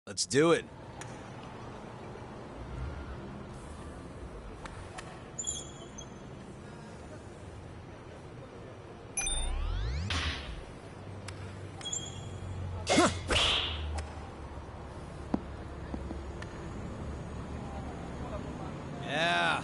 Let's do it. Yeah.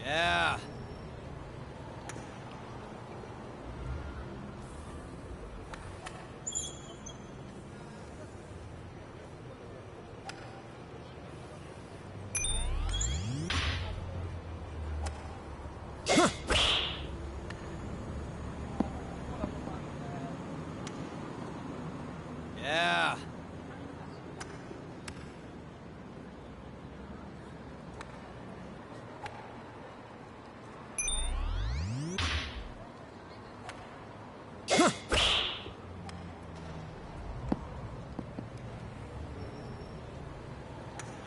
Yeah. Yeah.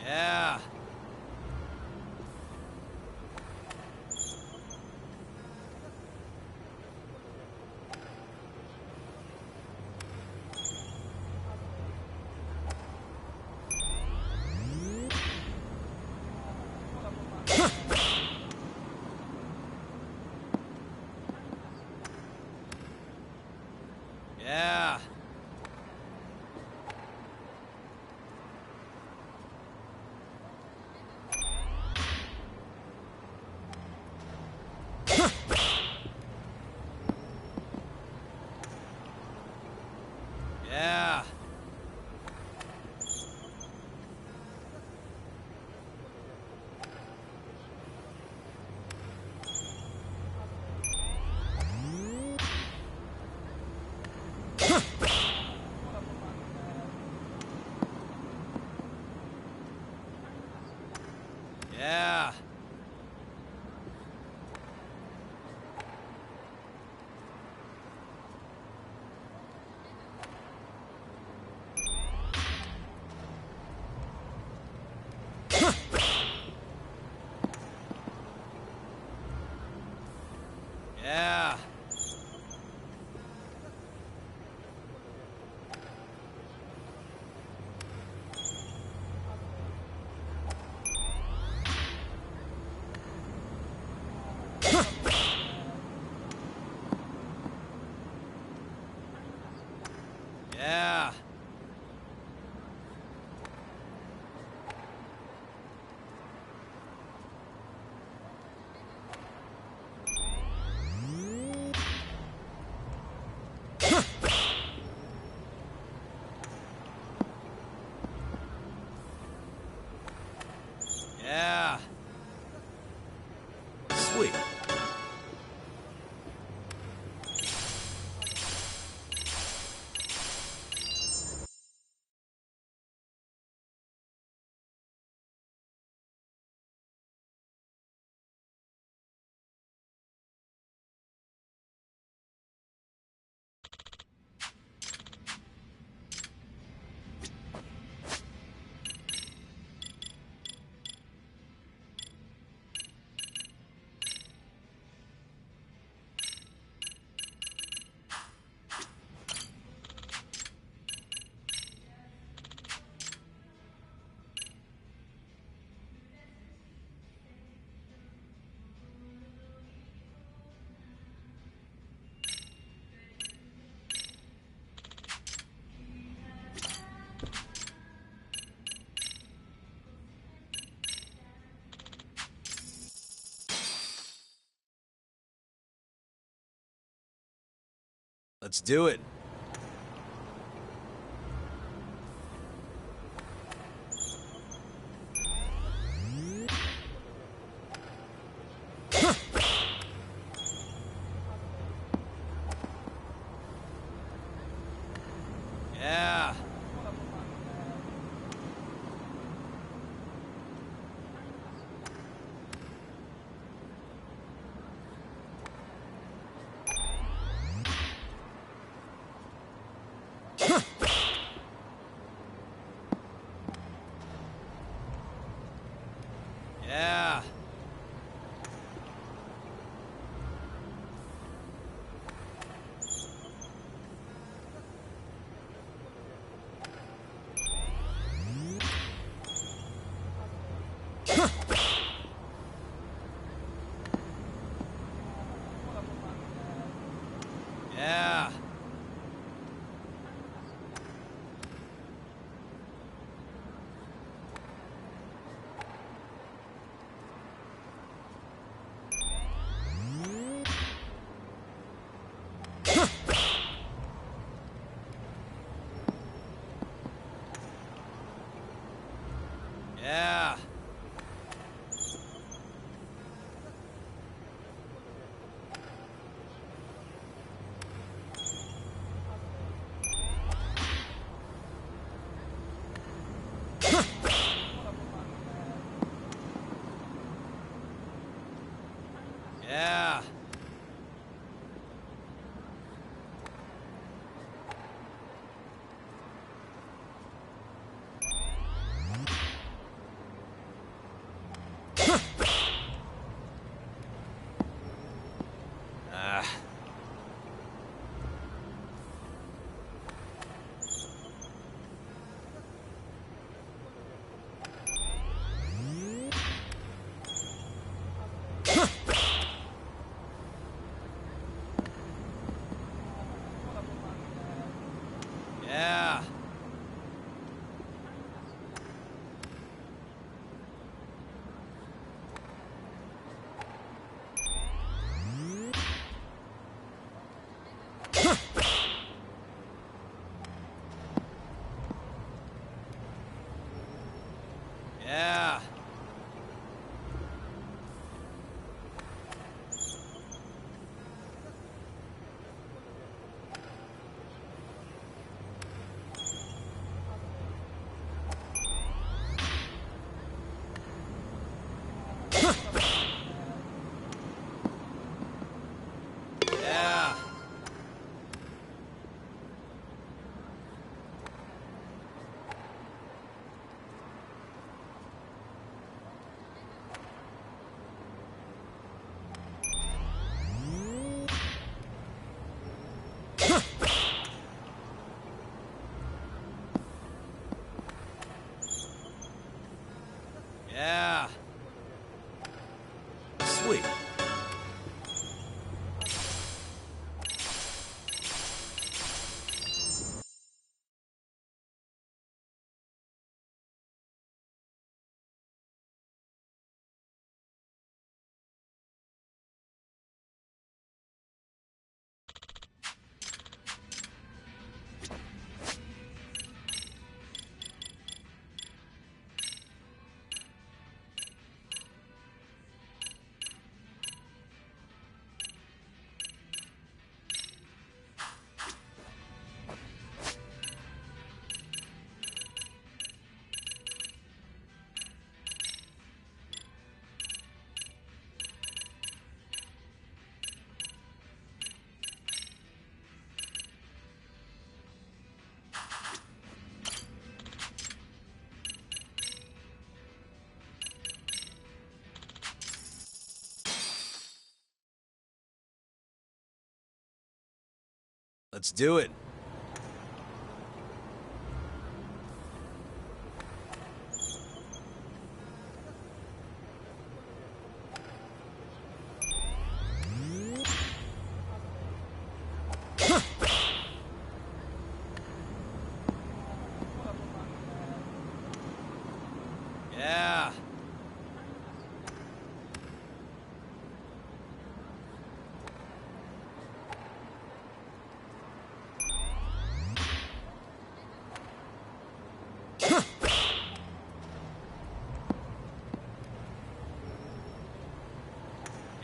Yeah. Yeah. Yeah. Yeah. Yeah. Yeah. Yeah. Sweet. Let's do it. Yeah. Yeah. Yeah. Yeah. Ah. Yeah. Yeah. Yeah. Yeah. Sweet. Let's do it. Yeah.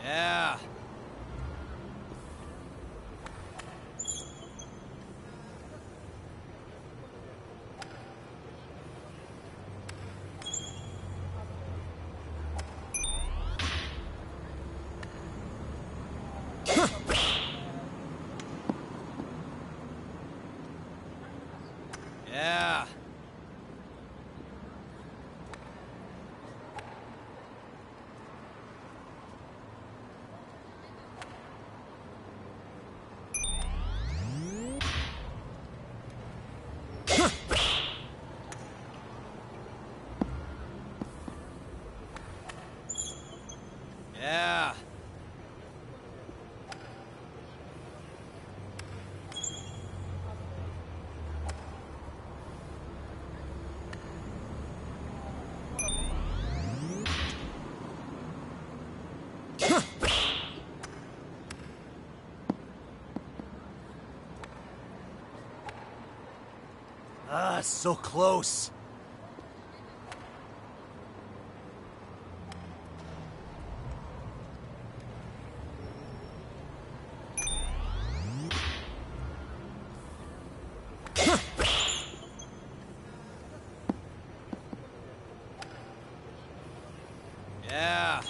Yeah. Yeah. So close. Yeah.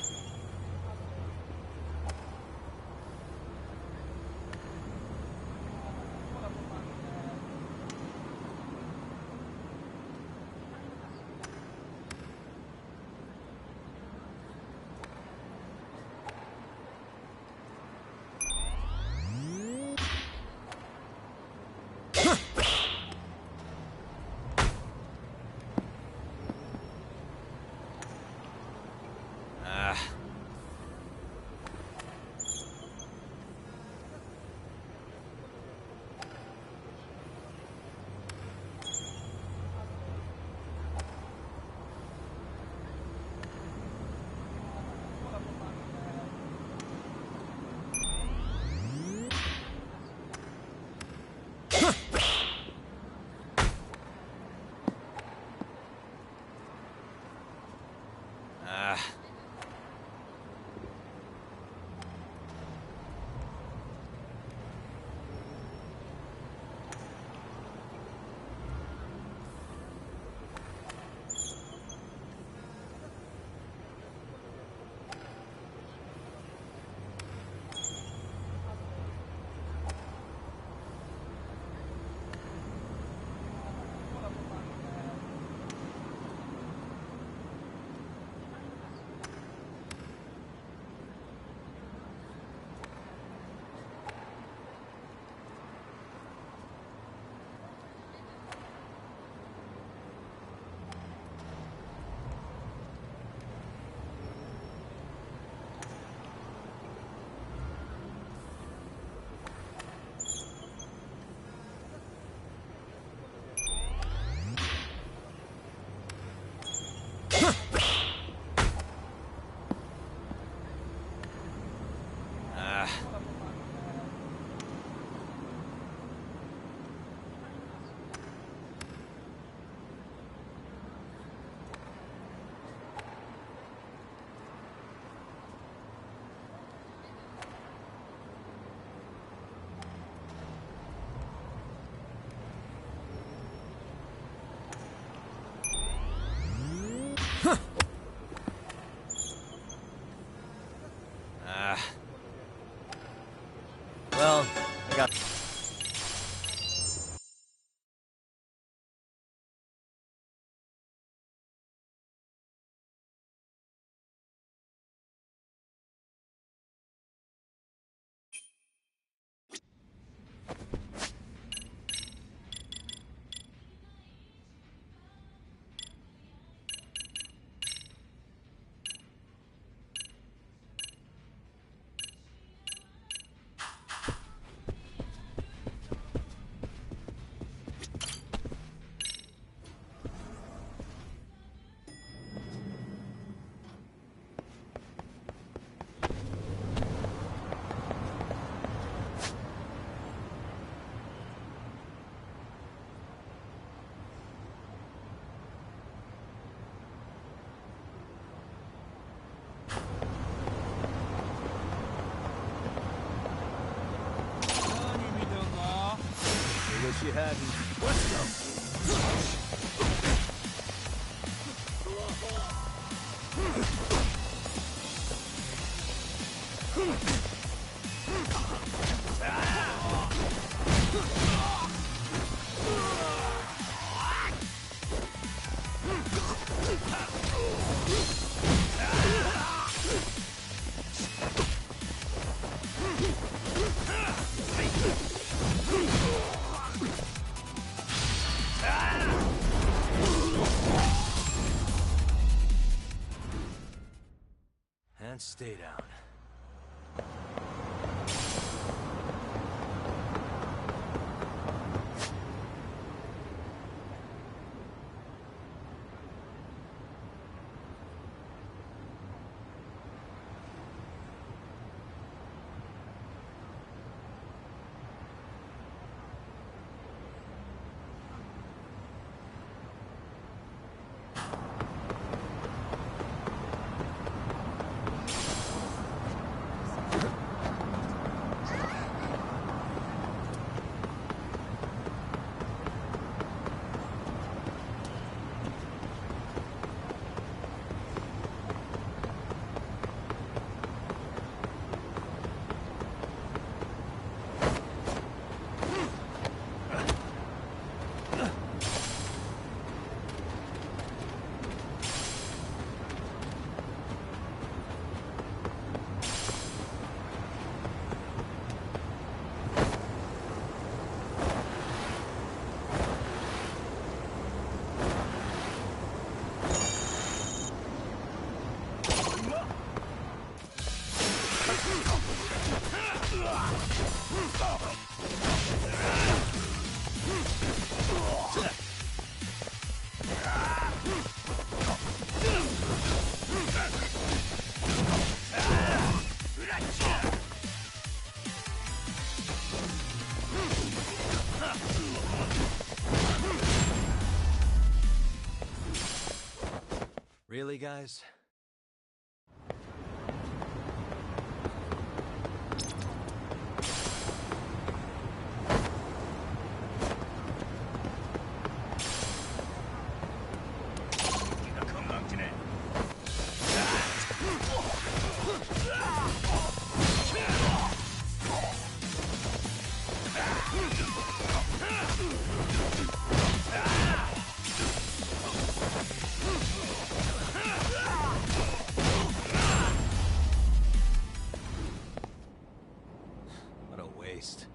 Well, I got... You hadn't. Let's go. And stay down. Really, guys? What a waste.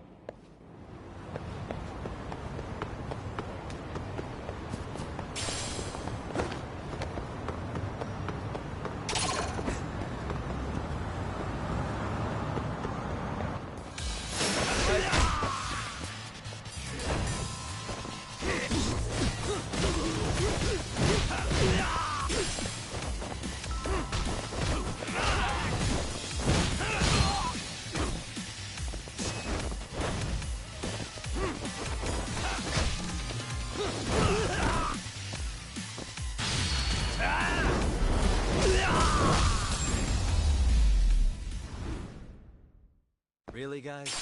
Really, guys?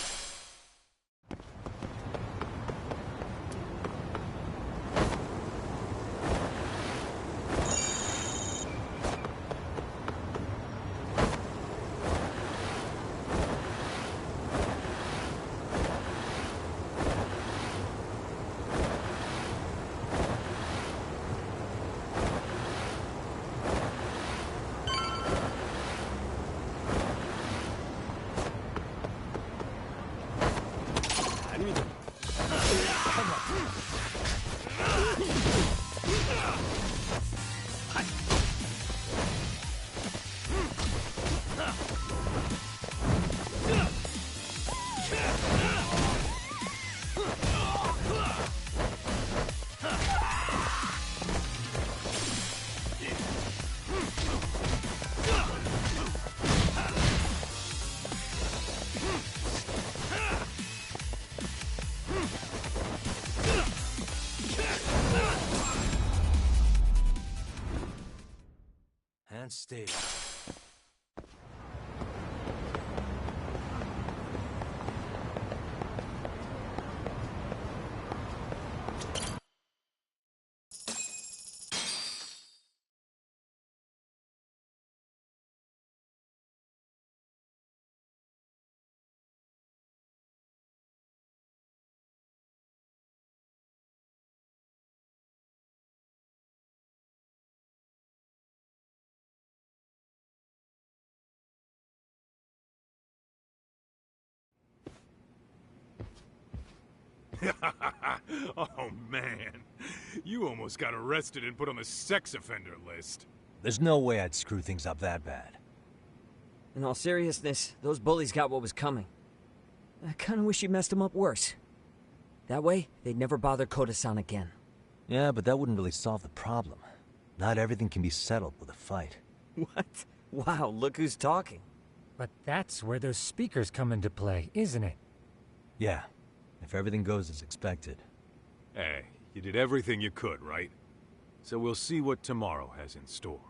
And stay down. Oh, man. You almost got arrested and put on the sex offender list. There's no way I'd screw things up that bad. In all seriousness, those bullies got what was coming. I kinda wish you messed them up worse. That way, they'd never bother Koda-san again. Yeah, but that wouldn't really solve the problem. Not everything can be settled with a fight. What? Wow, look who's talking. But that's where those speakers come into play, isn't it? Yeah, if everything goes as expected. Hey, you did everything you could, right? So we'll see what tomorrow has in store.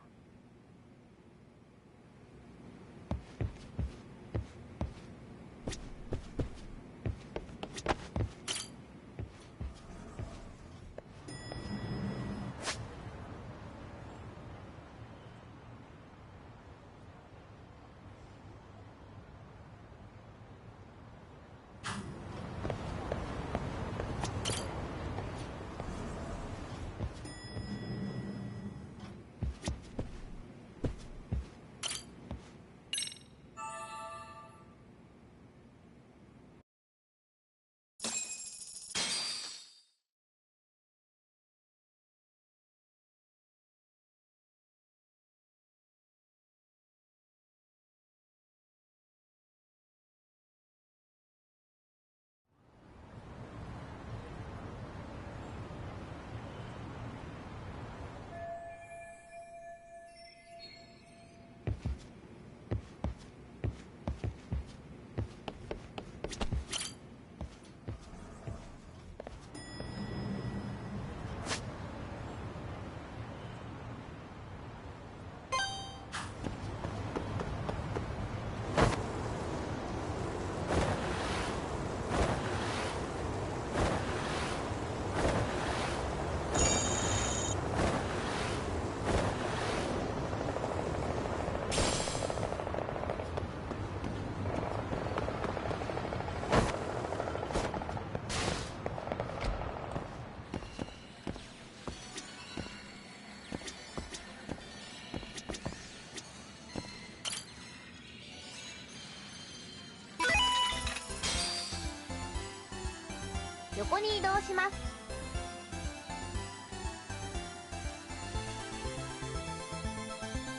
横に移動します。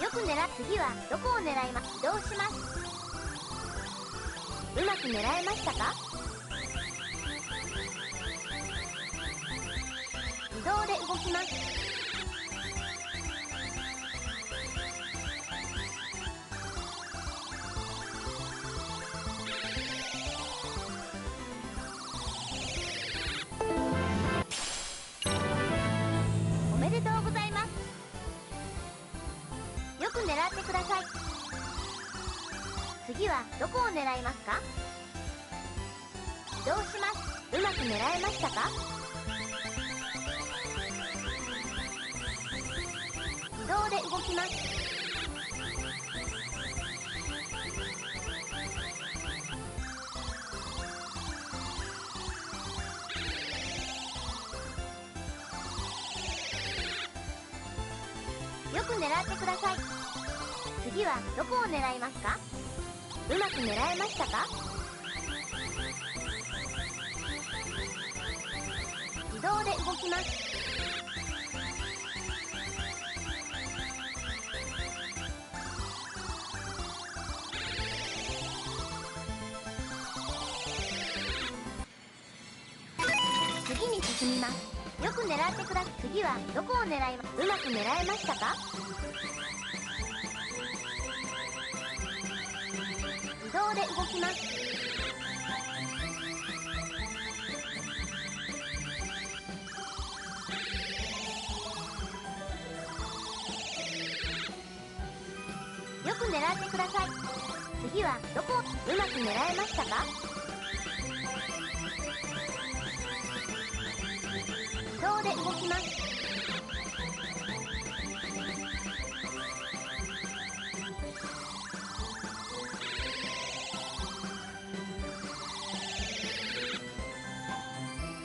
よく狙っ、次はどこを狙います。移動します。うまく狙えましたか？自動で動きます。おめでとうございます。よく狙ってください。次はどこを狙いますか？移動します。うまく狙えましたか？自動で動きます。よく狙ってください。次はどこを狙いますか？うまく狙えましたか？自動で動きます。次に進みます。よく狙ってください。次はどこを狙います。うまく狙えましたか？自動で動きます。よく狙ってください。次はどこを、うまく狙えましたか？自動で動きます。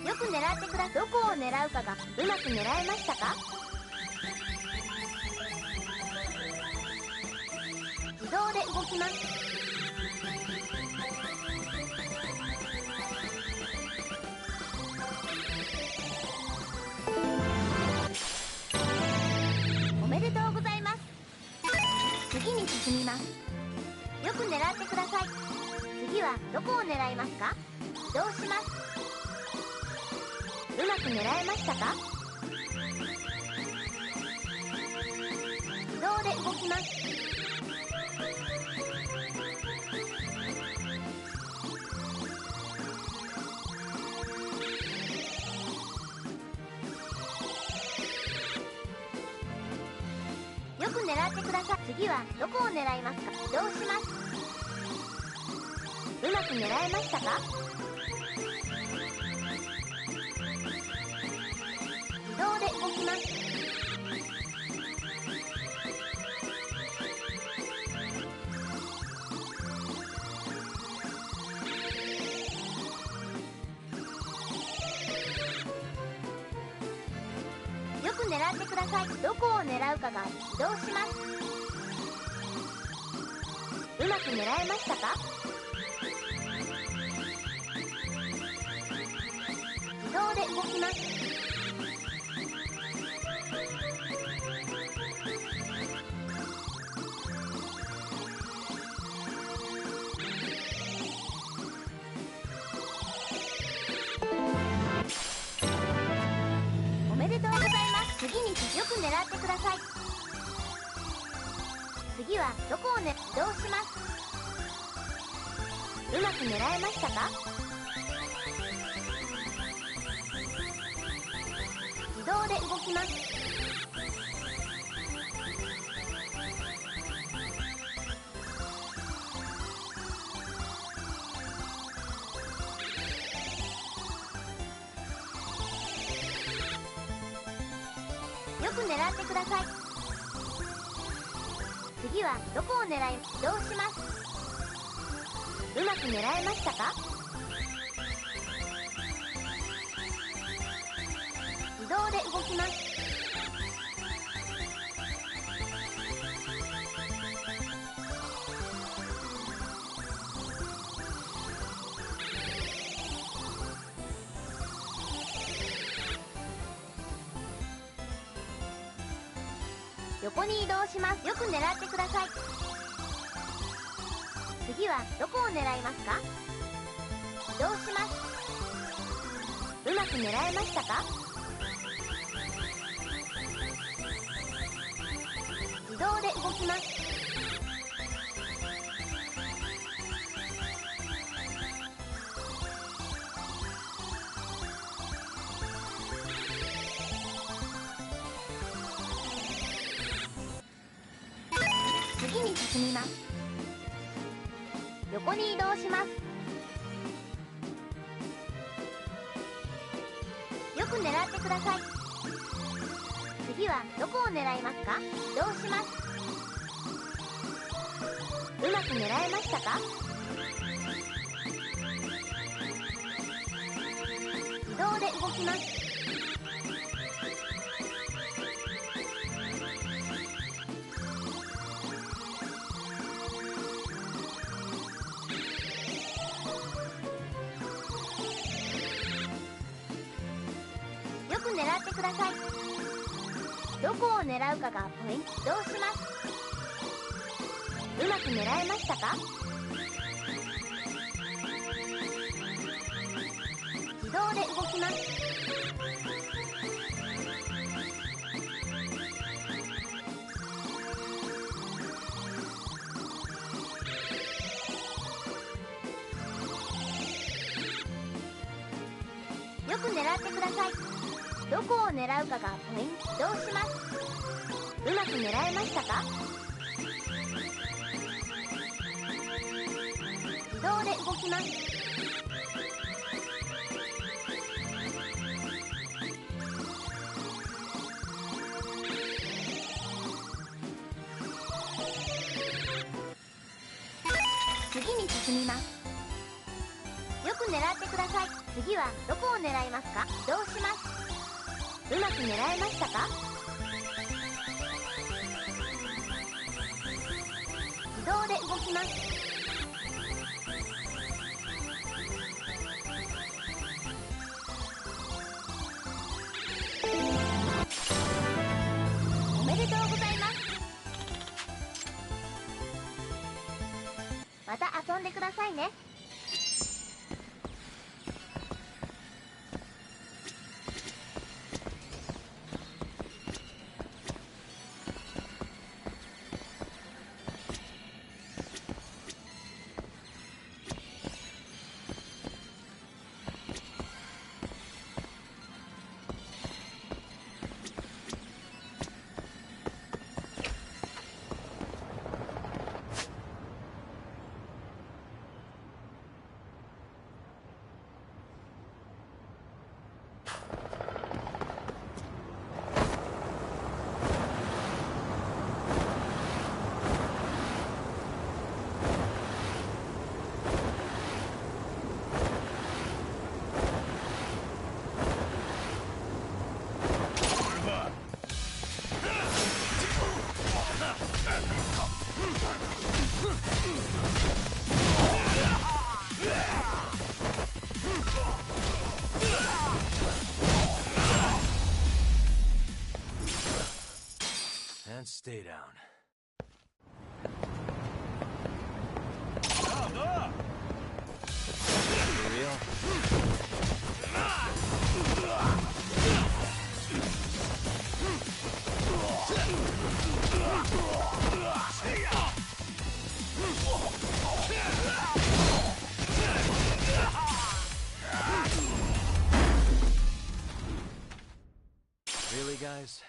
よく狙ってください。どこを狙うかがうまく狙えましたか？自動で動きます。おめでとうございます。次に進みます。よく狙ってください。次はどこを狙いますか？移動します。うまく狙えましたか？自動で動きます。よく狙ってください。次はどこを狙いますか？移動します。うまく狙えましたか？自動で動きます。よく狙ってください。どこを狙うかが移動します。うまく狙えましたか？自動で動きます。おめでとうございます。次によく狙ってください。次はどこを移動します。うまく狙えましたか？自動で動きます。よく狙ってください。次はどこを狙い、移動します。うまく狙えましたか？自動で動きます。横に移動します。よく狙ってください。次はどこを狙いますか？移動します。うまく狙えましたか？自動で動きます。次に進みます。横に移動します。よく狙ってください。次はどこを狙いますか？移動します。うまく狙えましたか？自動で動きます。よく狙ってください。どこを狙うかがポイント。移動します。うまく狙えましたか？自動で動きます。よく狙ってください。どこを狙うかがポイント。移動します。うまく狙えましたか？自動で動きます。次に進みます。よく狙ってください。次はどこを狙いますか？移動します。うまく狙えましたか？自動で動きます。おめでとうございます。また遊んでくださいね。And stay down. For real? Really, guys?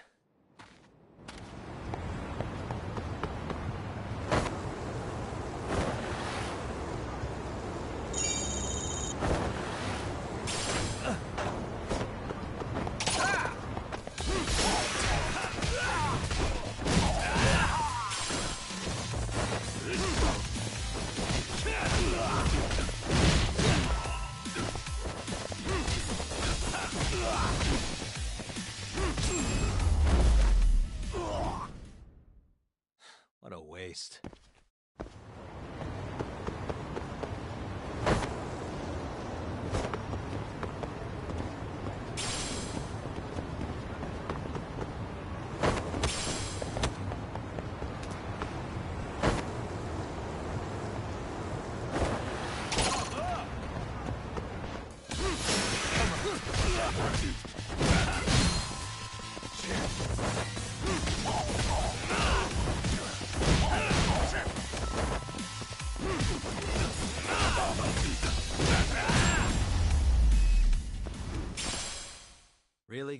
What a waste.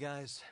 guys.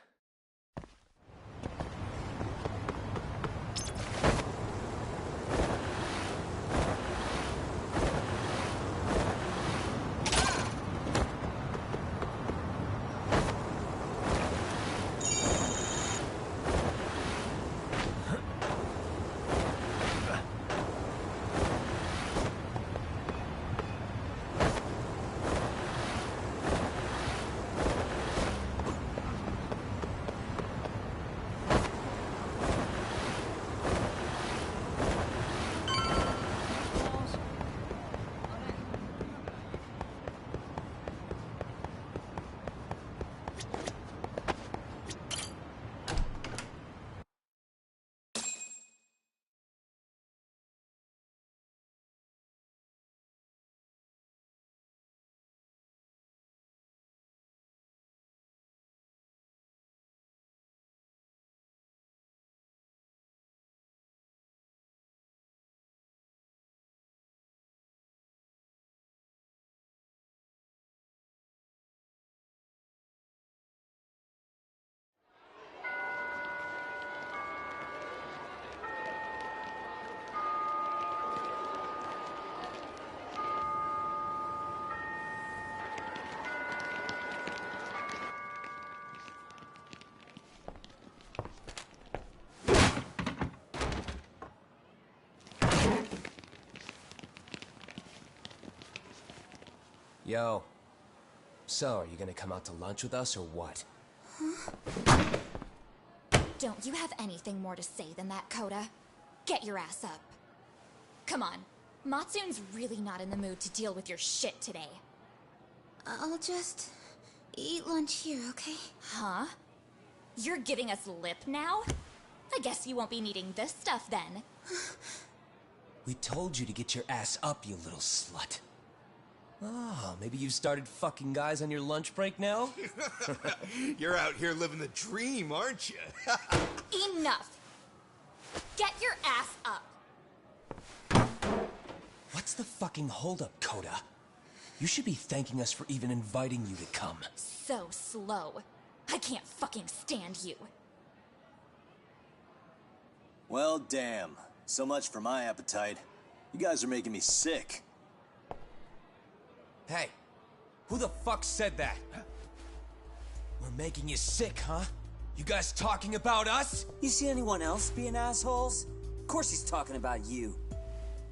Yo. So, are you gonna come out to lunch with us or what? Don't you have anything more to say than that, Koda? Get your ass up. Come on. Matsun's really not in the mood to deal with your shit today. I'll just eat lunch here, okay? Huh? You're giving us lip now? I guess you won't be needing this stuff then. We told you to get your ass up, you little slut. Oh, maybe you've started fucking guys on your lunch break now? You're out here living the dream, aren't you? Enough! Get your ass up! What's the fucking holdup, Koda? You should be thanking us for even inviting you to come. So slow. I can't fucking stand you. Well, damn. So much for my appetite. You guys are making me sick. Hey, who the fuck said that? We're making you sick, huh? You guys talking about us? You see anyone else being assholes? Of course he's talking about you.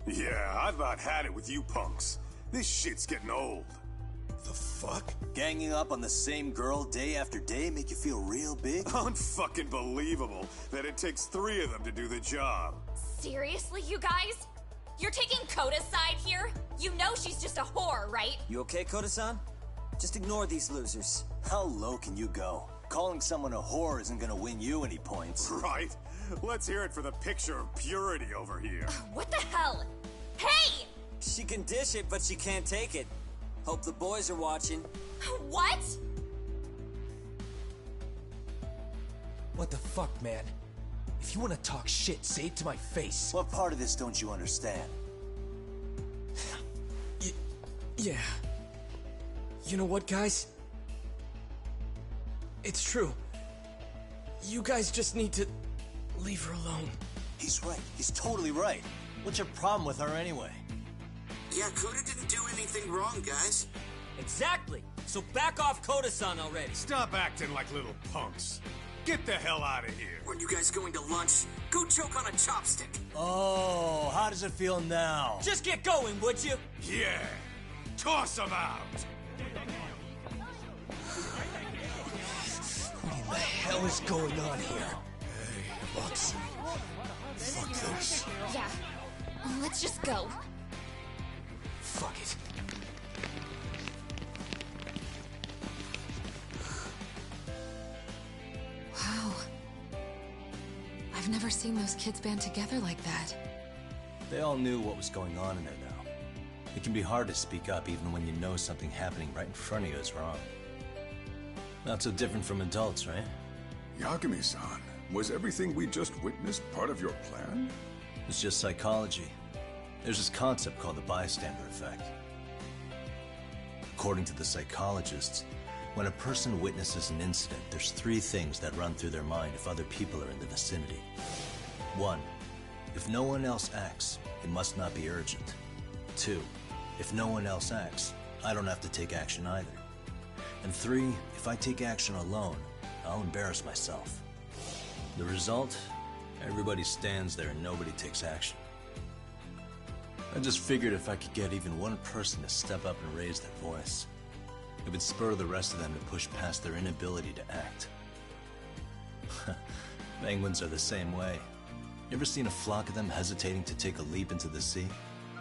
Yeah, I've about had it with you punks. This shit's getting old. The fuck? Ganging up on the same girl day after day make you feel real big? Unfucking believable that it takes 3 of them to do the job. Seriously, you guys? You're taking Koda's side here? You know she's just a whore, right? You okay, Koda-san? Just ignore these losers. How low can you go? Calling someone a whore isn't gonna win you any points. Right? Let's hear it for the picture of purity over here. What the hell? Hey! She can dish it, but she can't take it. Hope the boys are watching. What? What the fuck, man? If you want to talk shit, say it to my face. What part of this don't you understand? Yeah. You know what, guys? It's true. You guys just need to leave her alone. He's right. He's totally right. What's your problem with her anyway? Yeah, Koda didn't do anything wrong, guys. Exactly. So back off Koda-san already. Stop acting like little punks. Get the hell out of here. When you guys going to lunch, go choke on a chopstick. Oh, how does it feel now? Just get going, would you? Yeah. Toss them out. What in the hell is going on here? Hey, Watson. Fuck this. Yeah. Let's just go. Fuck it. Wow. I've never seen those kids band together like that. They all knew what was going on in there now. It can be hard to speak up even when you know something happening right in front of you is wrong. Not so different from adults, right? Yagami-san, was everything we just witnessed part of your plan? It's just psychology. There's this concept called the bystander effect. According to the psychologists, When a person witnesses an incident, there's 3 things that run through their mind if other people are in the vicinity. 1. If no one else acts, it must not be urgent. 2. If no one else acts, I don't have to take action either. And 3, if I take action alone, I'll embarrass myself. The result? Everybody stands there and nobody takes action. I just figured if I could get even one person to step up and raise their voice, it would spur the rest of them to push past their inability to act. Penguins are the same way. You ever seen a flock of them hesitating to take a leap into the sea?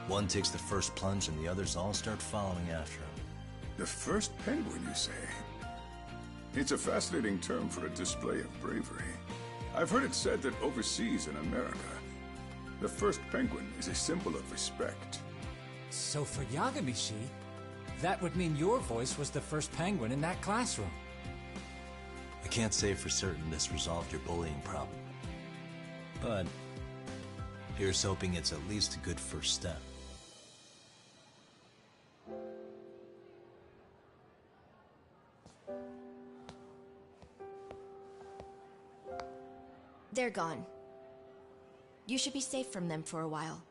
One takes the first plunge and the others all start following after him. The first penguin, you say? It's a fascinating term for a display of bravery. I've heard it said that overseas in America, the first penguin is a symbol of respect. So for Yagami-shi, that would mean your voice was the first penguin in that classroom. I can't say for certain this resolved your bullying problem. But here's hoping it's at least a good first step. They're gone. You should be safe from them for a while.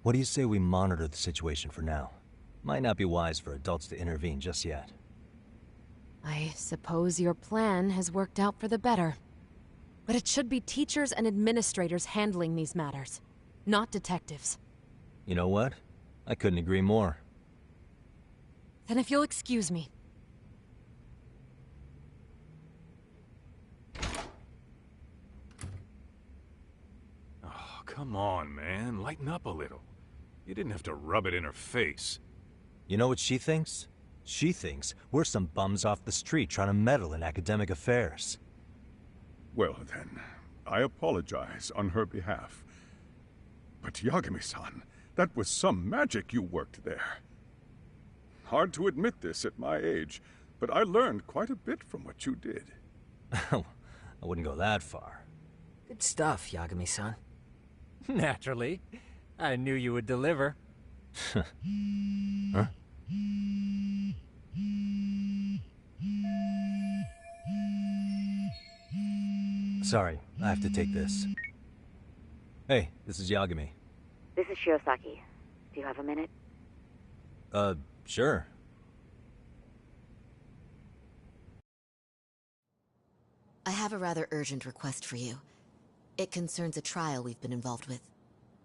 What do you say we monitor the situation for now? Might not be wise for adults to intervene just yet. I suppose your plan has worked out for the better. But it should be teachers and administrators handling these matters, not detectives. You know what? I couldn't agree more. Then if you'll excuse me. Oh, come on, man. Lighten up a little. You didn't have to rub it in her face. You know what she thinks? She thinks we're some bums off the street trying to meddle in academic affairs. Well then, I apologize on her behalf. But Yagami-san, that was some magic you worked there. Hard to admit this at my age, but I learned quite a bit from what you did. I wouldn't go that far. Good stuff, Yagami-san. Naturally. I knew you would deliver. Huh? Sorry, I have to take this. Hey, this is Yagami. This is Shirosaki. Do you have a minute? Sure. I have a rather urgent request for you. It concerns a trial we've been involved with.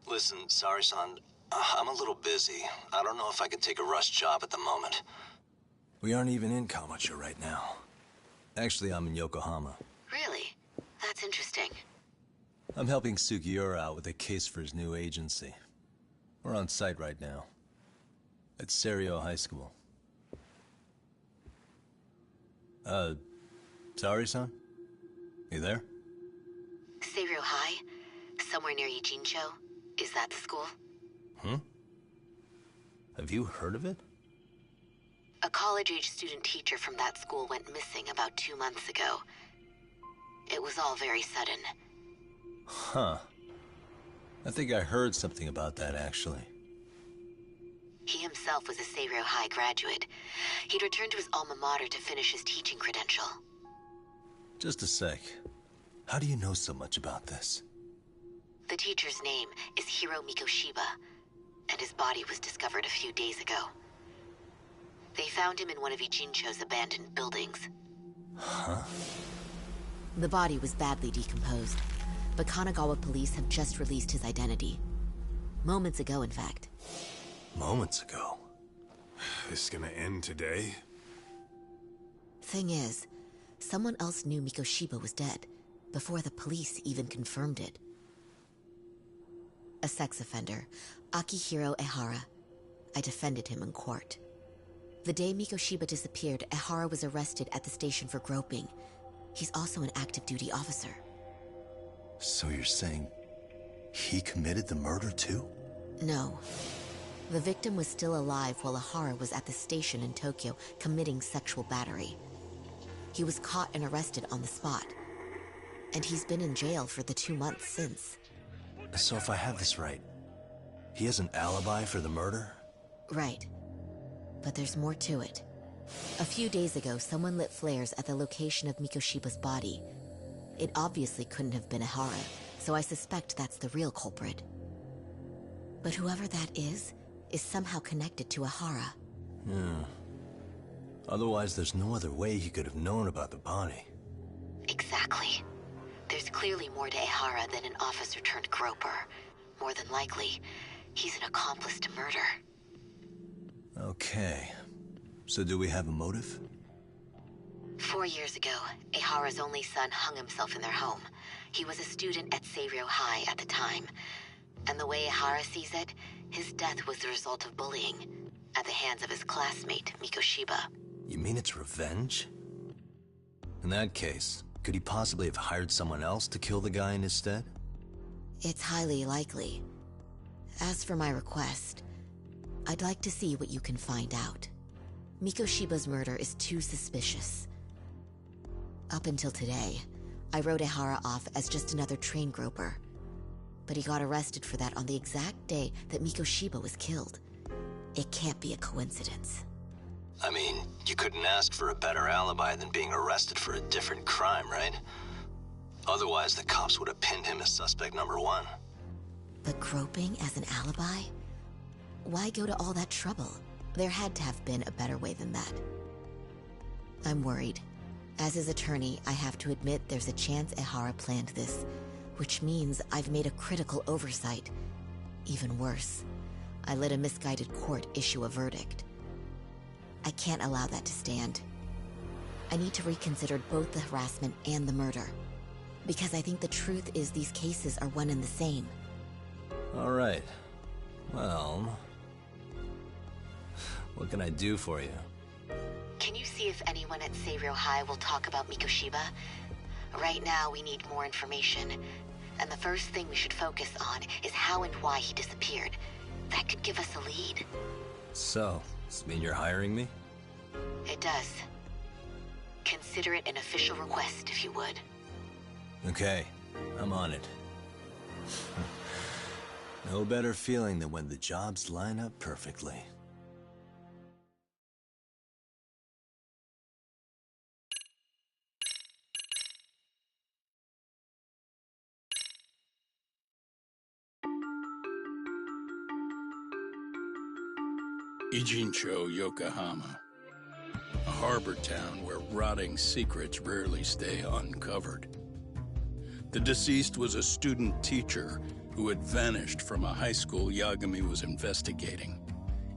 Listen, sorry-san. I'm a little busy. I don't know if I can take a rush job at the moment. We aren't even in Kawacha right now. Actually, I'm in Yokohama. Really? That's interesting. I'm helping Sugiura out with a case for his new agency. We're on site right now. At Serio High School. Sorry-san? You there? Serio High? Somewhere near Ijincho? Is that the school? Have you heard of it? A college-age student teacher from that school went missing about 2 months ago. It was all very sudden. Huh. I think I heard something about that, actually. He himself was a Serio High graduate. He'd returned to his alma mater to finish his teaching credential. Just a sec. How do you know so much about this? The teacher's name is Hiro Mikoshiba, and his body was discovered a few days ago. They found him in one of Ijincho's abandoned buildings. Huh? The body was badly decomposed, but Kanagawa police have just released his identity. Moments ago, in fact. Moments ago? This gonna end today? Thing is, someone else knew Mikoshiba was dead, before the police even confirmed it. A sex offender, Akihiro Ehara. I defended him in court. The day Mikoshiba disappeared, Ehara was arrested at the station for groping, He's also an active duty officer. So you're saying he committed the murder too? No. The victim was still alive while Ahara was at the station in Tokyo committing sexual battery. He was caught and arrested on the spot. And he's been in jail for the 2 months since. So if I have this right, he has an alibi for the murder? Right. But there's more to it. A few days ago, someone lit flares at the location of Mikoshiba's body. It obviously couldn't have been Ahara, so I suspect that's the real culprit. But whoever that is somehow connected to Ahara. Yeah. Otherwise, there's no other way he could have known about the body. Exactly. There's clearly more to Ehara than an officer turned groper. More than likely, he's an accomplice to murder. Okay. So do we have a motive? 4 years ago, Ehara's only son hung himself in their home. He was a student at Seiryō High at the time. And the way Ehara sees it, his death was the result of bullying at the hands of his classmate, Mikoshiba. You mean it's revenge? In that case, could he possibly have hired someone else to kill the guy in his stead? It's highly likely. As for my request, I'd like to see what you can find out. Mikoshiba's murder is too suspicious. Up until today, I wrote Ehara off as just another train groper. But he got arrested for that on the exact day that Mikoshiba was killed. It can't be a coincidence. I mean, you couldn't ask for a better alibi than being arrested for a different crime, right? Otherwise, the cops would have pinned him as suspect number 1. But groping as an alibi? Why go to all that trouble? There had to have been a better way than that. I'm worried. As his attorney, I have to admit there's a chance Ehara planned this, which means I've made a critical oversight. Even worse, I let a misguided court issue a verdict. I can't allow that to stand. I need to reconsider both the harassment and the murder, because I think the truth is these cases are one and the same. All right. Well, what can I do for you? Can you see if anyone at Seiryō High will talk about Mikoshiba? Right now, we need more information. And the first thing we should focus on is how and why he disappeared. That could give us a lead. So, does this mean you're hiring me? It does. Consider it an official request, if you would. Okay, I'm on it. No better feeling than when the jobs line up perfectly. Ijincho, Yokohama. A harbor town where rotting secrets rarely stay uncovered. The deceased was a student teacher who had vanished from a high school Yagami was investigating.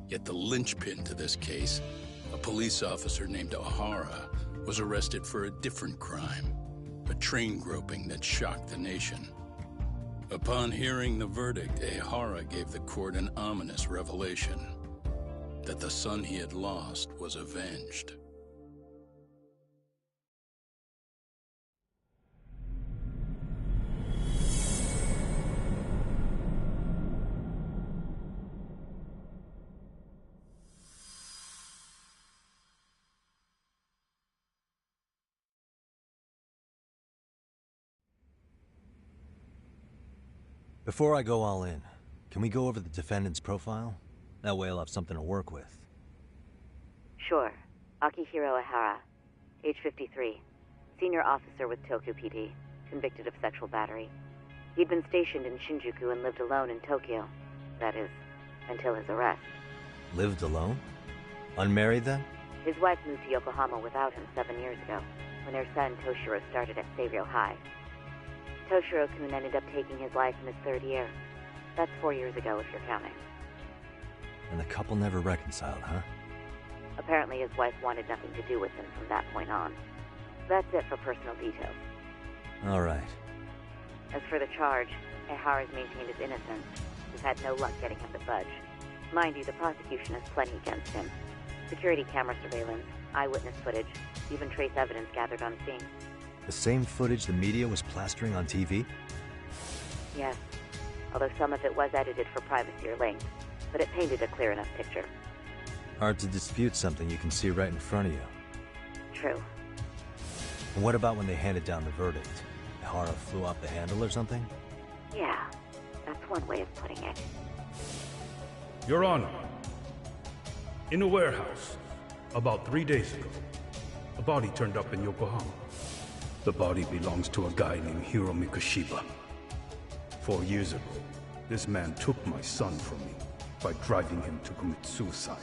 Yet the linchpin to this case, a police officer named Ahara, was arrested for a different crime, a train groping that shocked the nation. Upon hearing the verdict, Ahara gave the court an ominous revelation: that the son he had lost was avenged. Before I go all in, can we go over the defendant's profile? That way I'll have something to work with. Sure. Akihiro Ehara, age 53, senior officer with Tokyo PD, convicted of sexual battery. He'd been stationed in Shinjuku and lived alone in Tokyo. That is, until his arrest. Lived alone? Unmarried then? His wife moved to Yokohama without him 7 years ago, when their son Toshiro started at Seiryō High. Toshiro-kun ended up taking his life in his 3rd year. That's 4 years ago, if you're counting. And the couple never reconciled, huh? Apparently his wife wanted nothing to do with him from that point on. That's it for personal details. All right. As for the charge, Ehara's maintained his innocence. We've had no luck getting him to budge. Mind you, the prosecution has plenty against him. Security camera surveillance, eyewitness footage, even trace evidence gathered on scene. The same footage the media was plastering on TV? Yes, although some of it was edited for privacy or length, but it painted a clear enough picture. Hard to dispute something you can see right in front of you. True. And what about when they handed down the verdict? Ihara flew off the handle or something? Yeah, that's one way of putting it. Your Honor, in a warehouse, about 3 days ago, a body turned up in Yokohama. The body belongs to a guy named Hiro Mikoshiba. 4 years ago, this man took my son from me by driving him to commit suicide.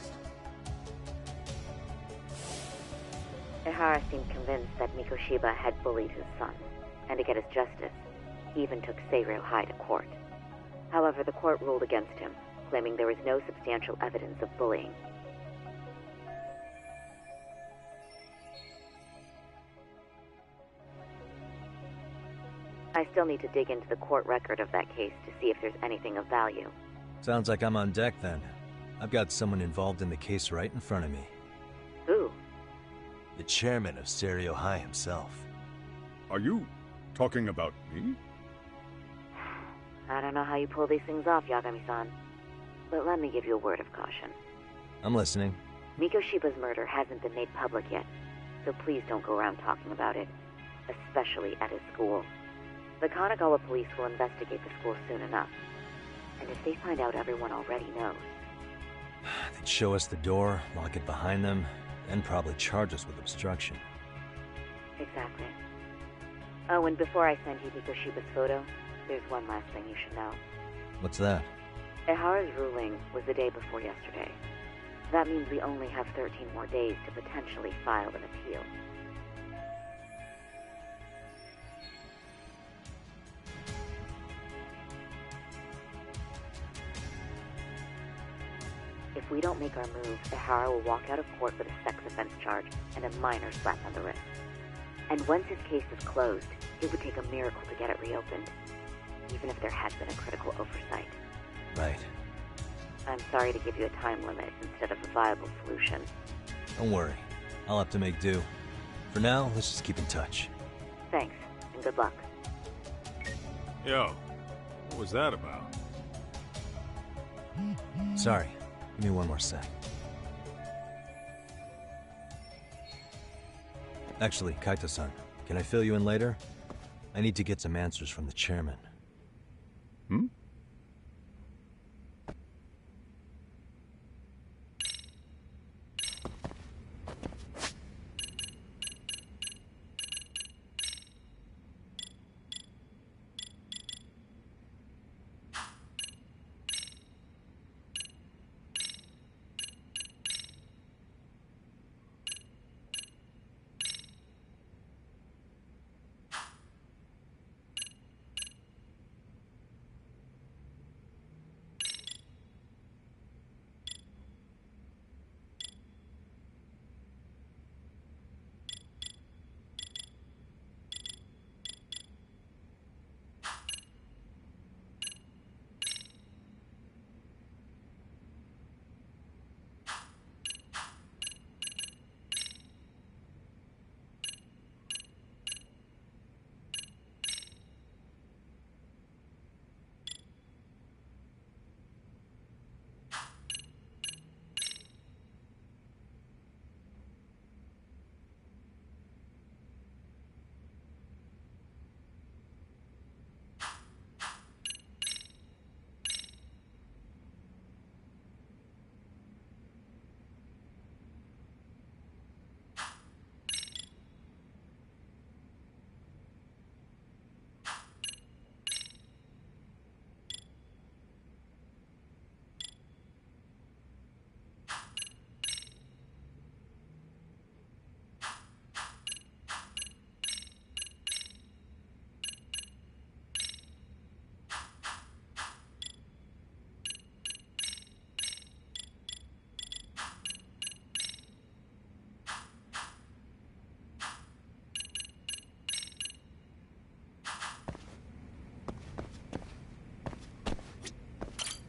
Ihara seemed convinced that Mikoshiba had bullied his son, and to get his justice, he even took Seiryō High to court. However, the court ruled against him, claiming there was no substantial evidence of bullying. I still need to dig into the court record of that case to see if there's anything of value. Sounds like I'm on deck then. I've got someone involved in the case right in front of me. Who? The chairman of Seiryō High himself. Are you talking about me? I don't know how you pull these things off, Yagami-san. But let me give you a word of caution. I'm listening. Mikoshiba's murder hasn't been made public yet, so please don't go around talking about it, especially at his school. The Kanagawa police will investigate the school soon enough. And if they find out everyone already knows... They'd show us the door, lock it behind them, then probably charge us with obstruction. Exactly. Oh, and before I send you Mikoshiba's photo, there's one last thing you should know. What's that? Ihara's ruling was the day before yesterday. That means we only have 13 more days to potentially file an appeal. If we don't make our move, Ihara will walk out of court with a sex offense charge and a minor slap on the wrist. And once his case is closed, it would take a miracle to get it reopened, even if there had been a critical oversight. Right. I'm sorry to give you a time limit instead of a viable solution. Don't worry. I'll have to make do. For now, let's just keep in touch. Thanks, and good luck. Yo, what was that about? Sorry. Give me one more sec. Actually, Kaito-san, can I fill you in later? I need to get some answers from the chairman. Hmm?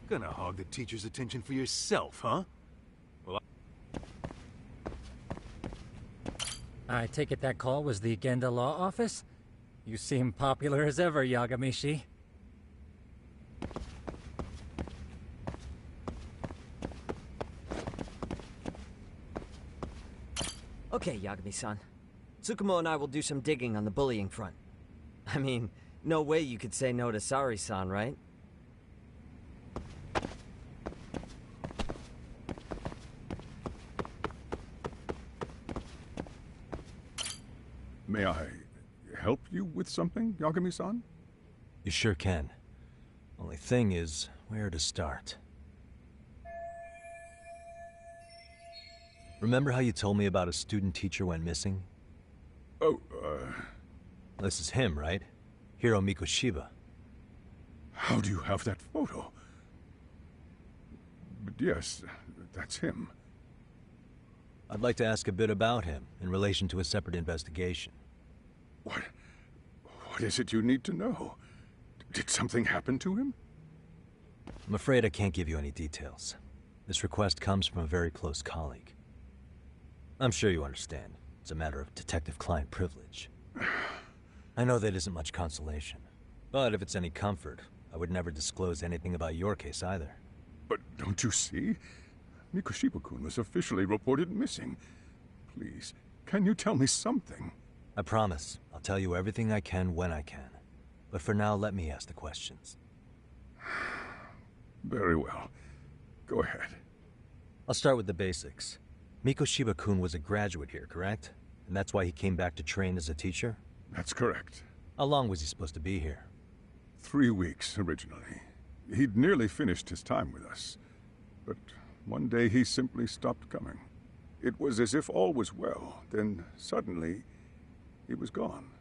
Gonna hog the teacher's attention for yourself, huh? Well, I take it that call was the Genda Law Office? You seem popular as ever, Yagamishi. Okay, Yagami-san. Tsukumo and I will do some digging on the bullying front. I mean, no way you could say no to Sari-san, right? May I help you with something, Yagami-san? You sure can. Only thing is, where to start? Remember how you told me about a student teacher went missing? Oh, This is him, right? Hiro Mikoshiba. How do you have that photo? But yes, that's him. I'd like to ask a bit about him in relation to a separate investigation. What is it you need to know? Did something happen to him? I'm afraid I can't give you any details. This request comes from a very close colleague. I'm sure you understand. It's a matter of detective-client privilege. I know that isn't much consolation. But if it's any comfort, I would never disclose anything about your case either. But don't you see? Mikoshiba-kun was officially reported missing. Please, can you tell me something? I promise. I'll tell you everything I can when I can. But for now, let me ask the questions. Very well. Go ahead. I'll start with the basics. Mikoshiba-kun was a graduate here, correct? And that's why he came back to train as a teacher? That's correct. How long was he supposed to be here? 3 weeks, originally. He'd nearly finished his time with us. But one day he simply stopped coming. It was as if all was well, then suddenly he was gone.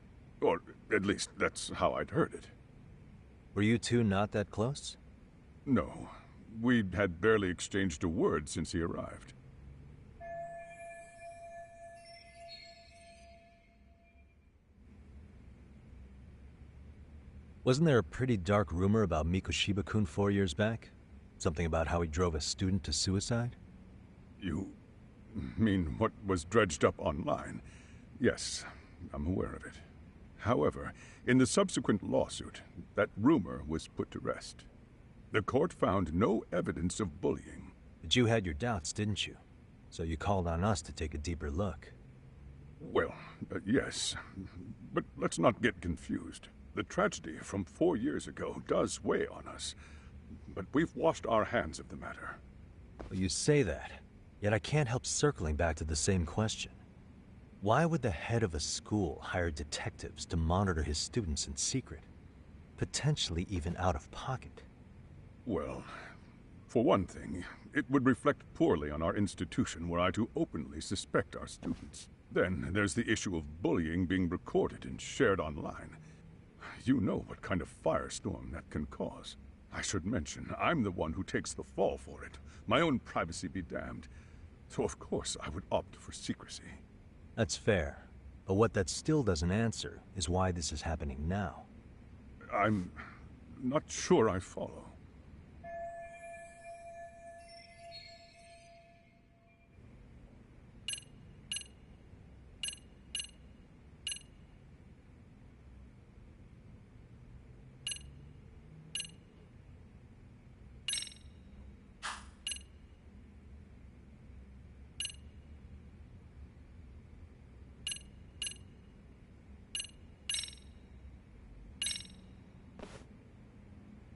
Or at least that's how I'd heard it. Were you two not that close? No. We'd had barely exchanged a word since he arrived. Wasn't there a pretty dark rumor about Mikoshiba-kun 4 years back? Something about how he drove a student to suicide? You mean what was dredged up online? Yes, I'm aware of it. However, in the subsequent lawsuit, that rumor was put to rest. The court found no evidence of bullying. But you had your doubts, didn't you? So you called on us to take a deeper look. Well, yes. But let's not get confused. The tragedy from 4 years ago does weigh on us. But we've washed our hands of the matter. Well, you say that, yet I can't help circling back to the same question. Why would the head of a school hire detectives to monitor his students in secret? Potentially even out of pocket. Well, for one thing, it would reflect poorly on our institution were I to openly suspect our students. Then there's the issue of bullying being recorded and shared online. You know what kind of firestorm that can cause. I should mention, I'm the one who takes the fall for it. My own privacy be damned. So of course I would opt for secrecy. That's fair. But what that still doesn't answer is why this is happening now. I'm not sure I follow.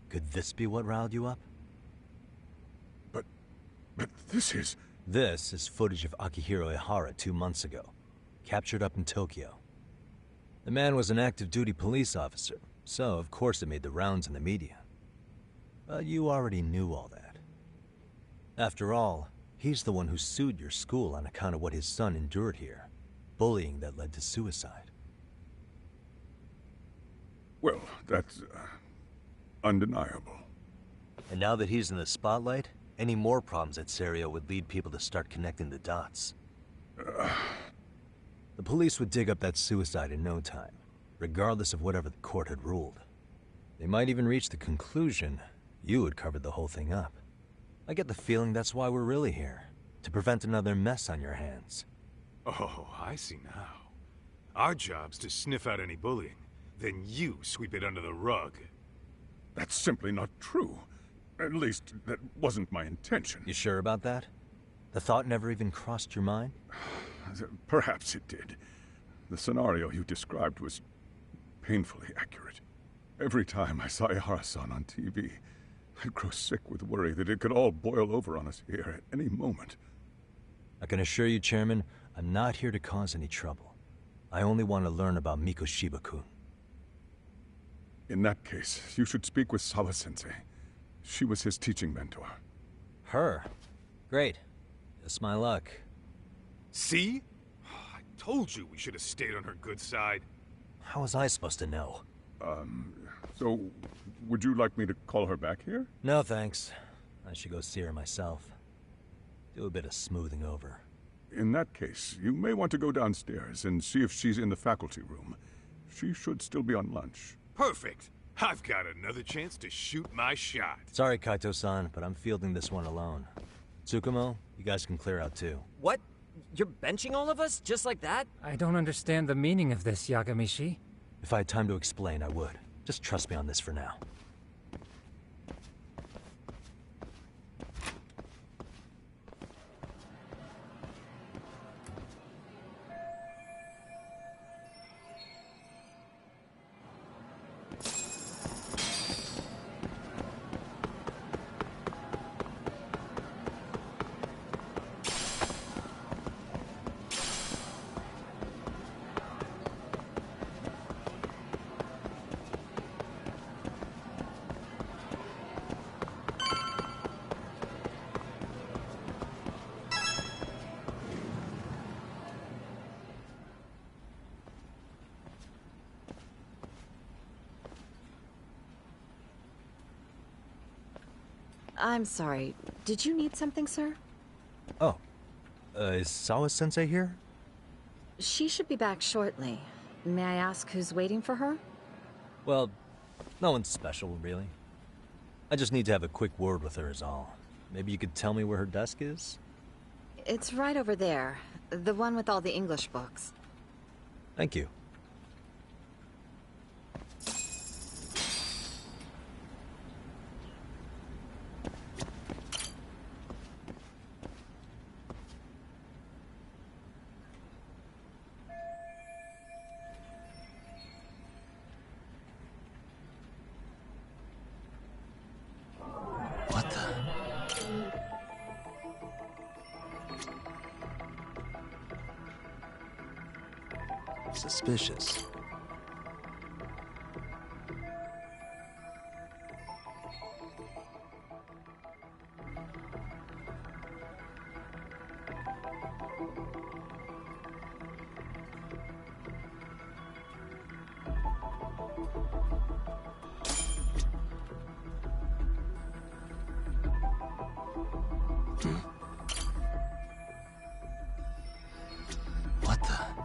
Could this be what riled you up? But this is... This is footage of Akihiro Ihara 2 months ago, captured up in Tokyo. The man was an active duty police officer, so of course it made the rounds in the media. But you already knew all that. After all, he's the one who sued your school on account of what his son endured here, bullying that led to suicide. Well, that's undeniable. And now that he's in the spotlight, any more problems at Serio would lead people to start connecting the dots. The police would dig up that suicide in no time, regardless of whatever the court had ruled. They might even reach the conclusion you had covered the whole thing up. I get the feeling that's why we're really here, to prevent another mess on your hands. Oh, I see now. Our job's to sniff out any bullying, then you sweep it under the rug. That's simply not true. At least, that wasn't my intention. You sure about that? The thought never even crossed your mind? Perhaps it did. The scenario you described was painfully accurate. Every time I saw Ihara-san on TV, I'd grow sick with worry that it could all boil over on us here at any moment. I can assure you, Chairman, I'm not here to cause any trouble. I only want to learn about Mikoshiba-kun. In that case, you should speak with Sawa-sensei. She was his teaching mentor. Her? Great. Just my luck. See? I told you we should have stayed on her good side. How was I supposed to know? So, would you like me to call her back here? No, thanks. I should go see her myself. Do a bit of smoothing over. In that case, you may want to go downstairs and see if she's in the faculty room. She should still be on lunch. Perfect. I've got another chance to shoot my shot. Sorry, Kaito-san, but I'm fielding this one alone. Tsukumo, you guys can clear out too. What? You're benching all of us? Just like that? I don't understand the meaning of this, Yagamishi. If I had time to explain, I would. Just trust me on this for now. I'm sorry. Did you need something, sir? Oh. Is Sawa-sensei here? She should be back shortly. May I ask who's waiting for her? Well, no one's special, really. I just need to have a quick word with her is all. Maybe you could tell me where her desk is? It's right over there. The one with all the English books. Thank you. Suspicious. What the?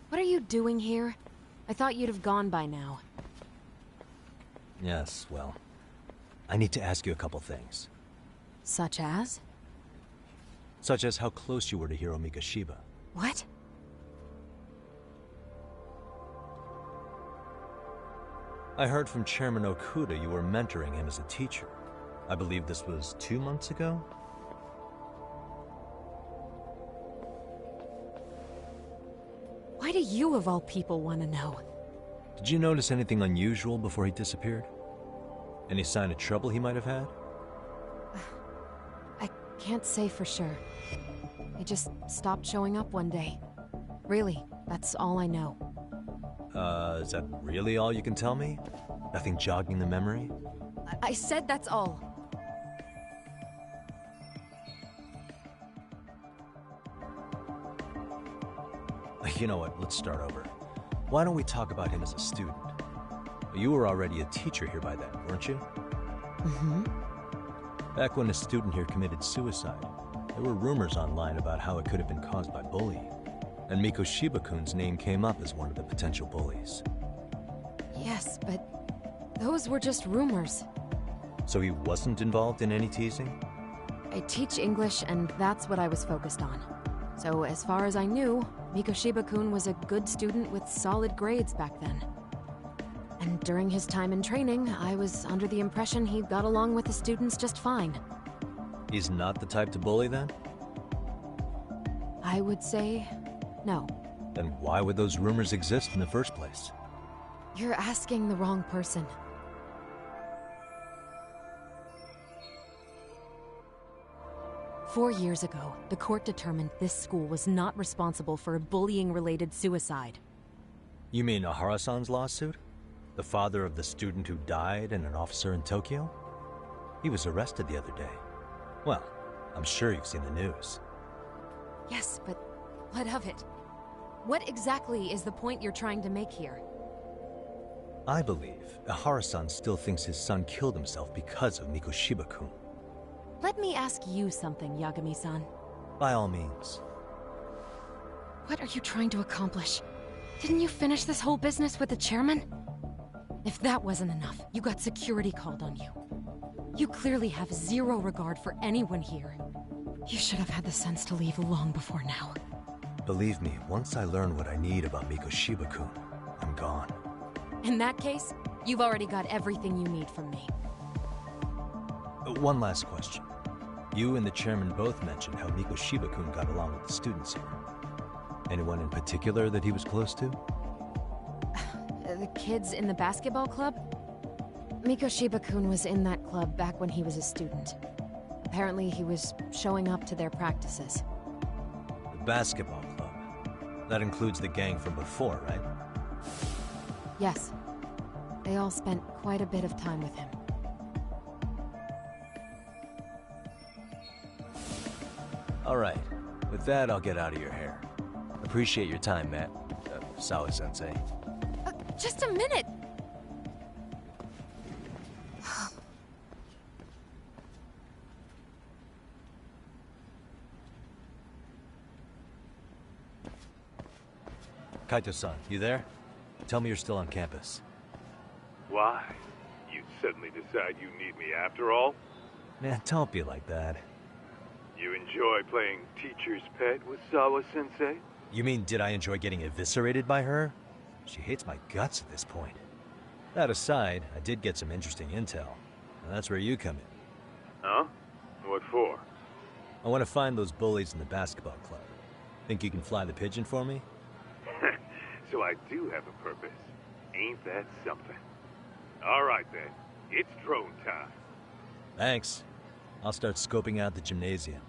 What are you doing here? I thought you'd have gone by now. Yes, well, I need to ask you a couple things. Such as? Such as how close you were to Hiro Mikoshiba. What? I heard from Chairman Okuda you were mentoring him as a teacher. I believe this was 2 months ago? Why do you, of all people, want to know? Did you notice anything unusual before he disappeared? Any sign of trouble he might have had? I can't say for sure. He just stopped showing up one day. Really, that's all I know. Is that really all you can tell me? Nothing jogging the memory? I said that's all. You know what, let's start over. Why don't we talk about him as a student? You were already a teacher here by then, weren't you? Mm-hmm. Back when a student here committed suicide, there were rumors online about how it could have been caused by bullying. And Miko Shiba-kun's name came up as one of the potential bullies. Yes, but those were just rumors. So he wasn't involved in any teasing? I teach English, and that's what I was focused on. So as far as I knew, Miko Shiba-kun was a good student with solid grades back then. And during his time in training, I was under the impression he got along with the students just fine. He's not the type to bully, then? I would say no. Then why would those rumors exist in the first place? You're asking the wrong person. "4 years ago, the court determined this school was not responsible for a bullying-related suicide. You mean Ahara-san's lawsuit? The father of the student who died and an officer in Tokyo? He was arrested the other day. Well, I'm sure you've seen the news. Yes, but what of it? What exactly is the point you're trying to make here? I believe Ahara-san still thinks his son killed himself because of Miko Shiba-kun. Let me ask you something, Yagami-san. By all means. What are you trying to accomplish? Didn't you finish this whole business with the chairman? If that wasn't enough, you got security called on you. You clearly have zero regard for anyone here. You should have had the sense to leave long before now. Believe me, once I learn what I need about Miko Shiba-kun, I'm gone. In that case, you've already got everything you need from me. One last question. You and the chairman both mentioned how Miko Shiba-kun got along with the students here. Anyone in particular that he was close to? The kids in the basketball club? Miko Shiba-kun was in that club back when he was a student. Apparently he was showing up to their practices. The basketball club? That includes the gang from before, right? Yes. They all spent quite a bit of time with him. Alright. With that, I'll get out of your hair. Appreciate your time, Matt. Sawa-sensei. Just a minute! Kaito-san, you there? Tell me you're still on campus. Why? You suddenly decide you need me after all? Man, don't be like that. You enjoy playing teacher's pet with Sawa-sensei? You mean, did I enjoy getting eviscerated by her? She hates my guts at this point. That aside, I did get some interesting intel. And that's where you come in. Huh? What for? I want to find those bullies in the basketball club. Think you can fly the pigeon for me? So I do have a purpose. Ain't that something? All right then. It's drone time. Thanks. I'll start scoping out the gymnasium.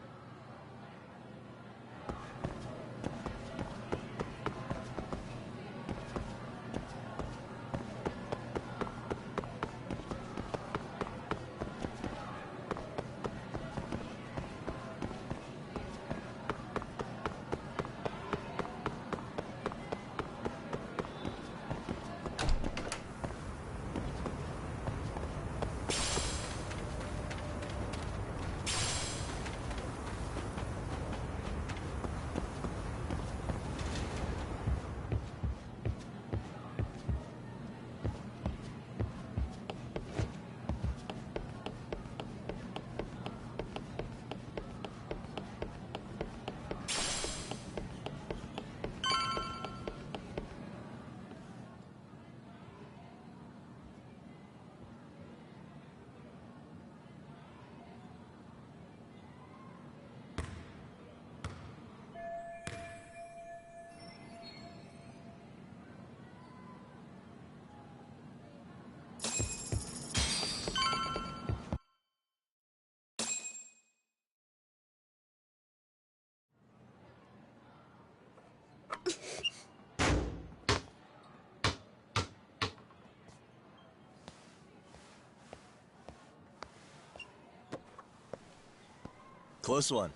Close one.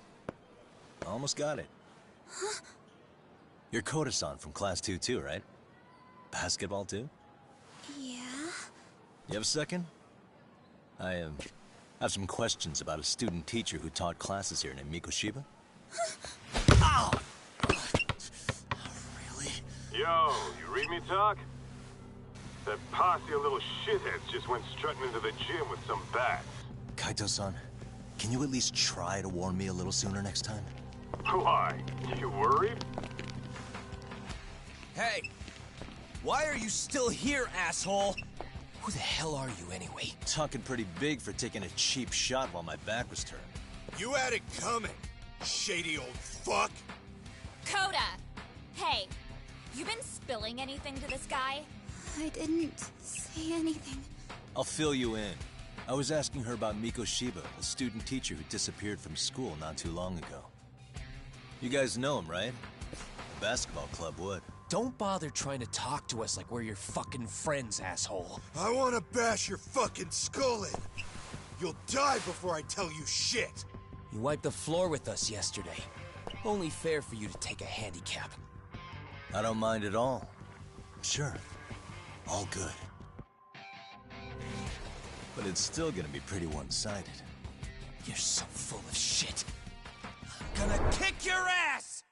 Almost got it. Huh? You're Koda-san from Class 2 too, right? Basketball too? Yeah? You have a second? I have some questions about a student teacher who taught classes here named Mikoshiba. Ow! Really? Yo, you read me talk? That posse of little shitheads just went strutting into the gym with some bats. Kaito-san, can you at least try to warn me a little sooner next time? Why? You worried? Hey! Why are you still here, asshole? Who the hell are you, anyway? Talking pretty big for taking a cheap shot while my back was turned. You had it coming, shady old fuck! Coda! Hey, you been spilling anything to this guy? I didn't say anything. I'll fill you in. I was asking her about Mikoshiba, a student teacher who disappeared from school not too long ago. You guys know him, right? The basketball club would. Don't bother trying to talk to us like we're your fucking friends, asshole. I wanna bash your fucking skull in. You'll die before I tell you shit. You wiped the floor with us yesterday. Only fair for you to take a handicap. I don't mind at all. Sure. All good. But it's still gonna be pretty one-sided. You're so full of shit. I'm gonna kick your ass!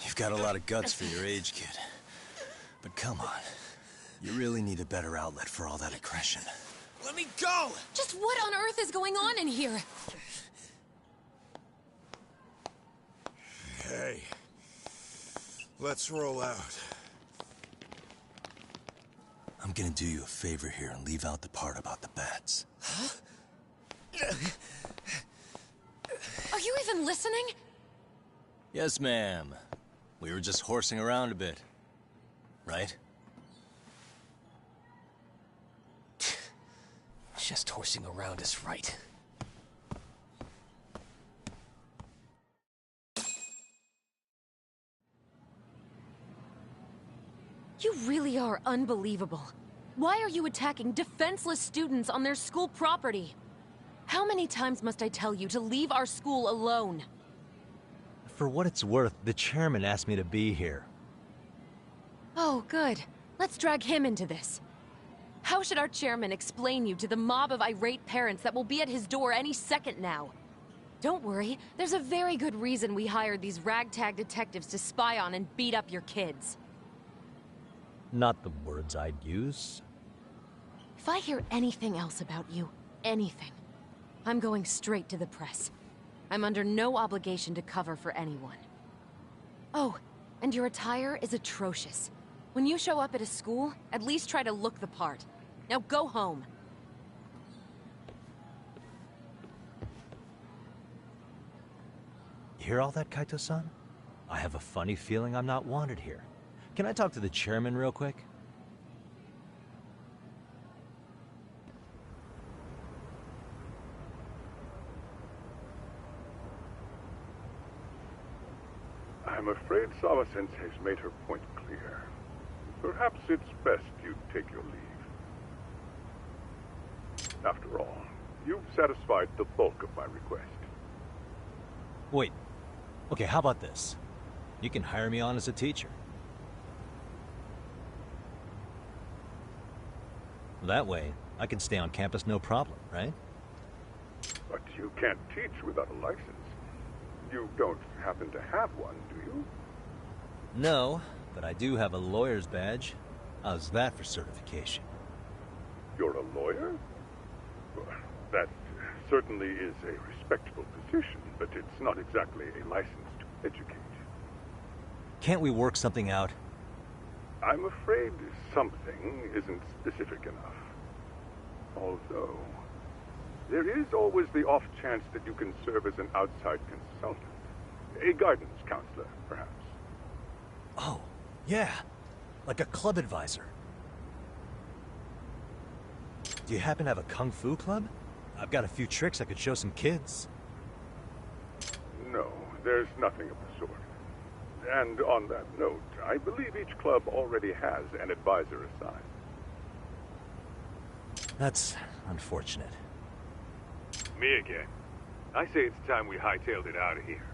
You've got a lot of guts for your age, kid. But come on. You really need a better outlet for all that aggression. Let me go! Just what on earth is going on in here? Hey. Let's roll out. I'm gonna do you a favor here and leave out the part about the bats. Huh? Are you even listening? Yes, ma'am. We were just horsing around a bit. Right? Just horsing around is right. You really are unbelievable. Why are you attacking defenseless students on their school property? How many times must I tell you to leave our school alone? For what it's worth, the chairman asked me to be here. Oh, good. Let's drag him into this. How should our chairman explain you to the mob of irate parents that will be at his door any second now? Don't worry, there's a very good reason we hired these ragtag detectives to spy on and beat up your kids. Not the words I'd use. If I hear anything else about you, anything, I'm going straight to the press. I'm under no obligation to cover for anyone. Oh, and your attire is atrocious. When you show up at a school, at least try to look the part. Now go home. You hear all that, Kaito-san? I have a funny feeling I'm not wanted here. Can I talk to the chairman real quick? I'm afraid Sawa-sensei's made her point clear. Perhaps it's best you take your leave. After all, you've satisfied the bulk of my request. Wait, Okay, how about this? You can hire me on as a teacher. That way, I can stay on campus no problem, right? But you can't teach without a license. You don't happen to have one, do you? No, but I do have a lawyer's badge. How's that for certification? You're a lawyer? Well, that certainly is a respectable position, but it's not exactly a license to educate. Can't we work something out? I'm afraid something isn't specific enough. Although, there is always the off chance that you can serve as an outside consultant. A guidance counselor, perhaps. Oh, yeah. Like a club advisor. Do you happen to have a kung fu club? I've got a few tricks I could show some kids. No, there's nothing of the sort. And on that note, I believe each club already has an advisor assigned. That's unfortunate. Me again. I say it's time we hightailed it out of here.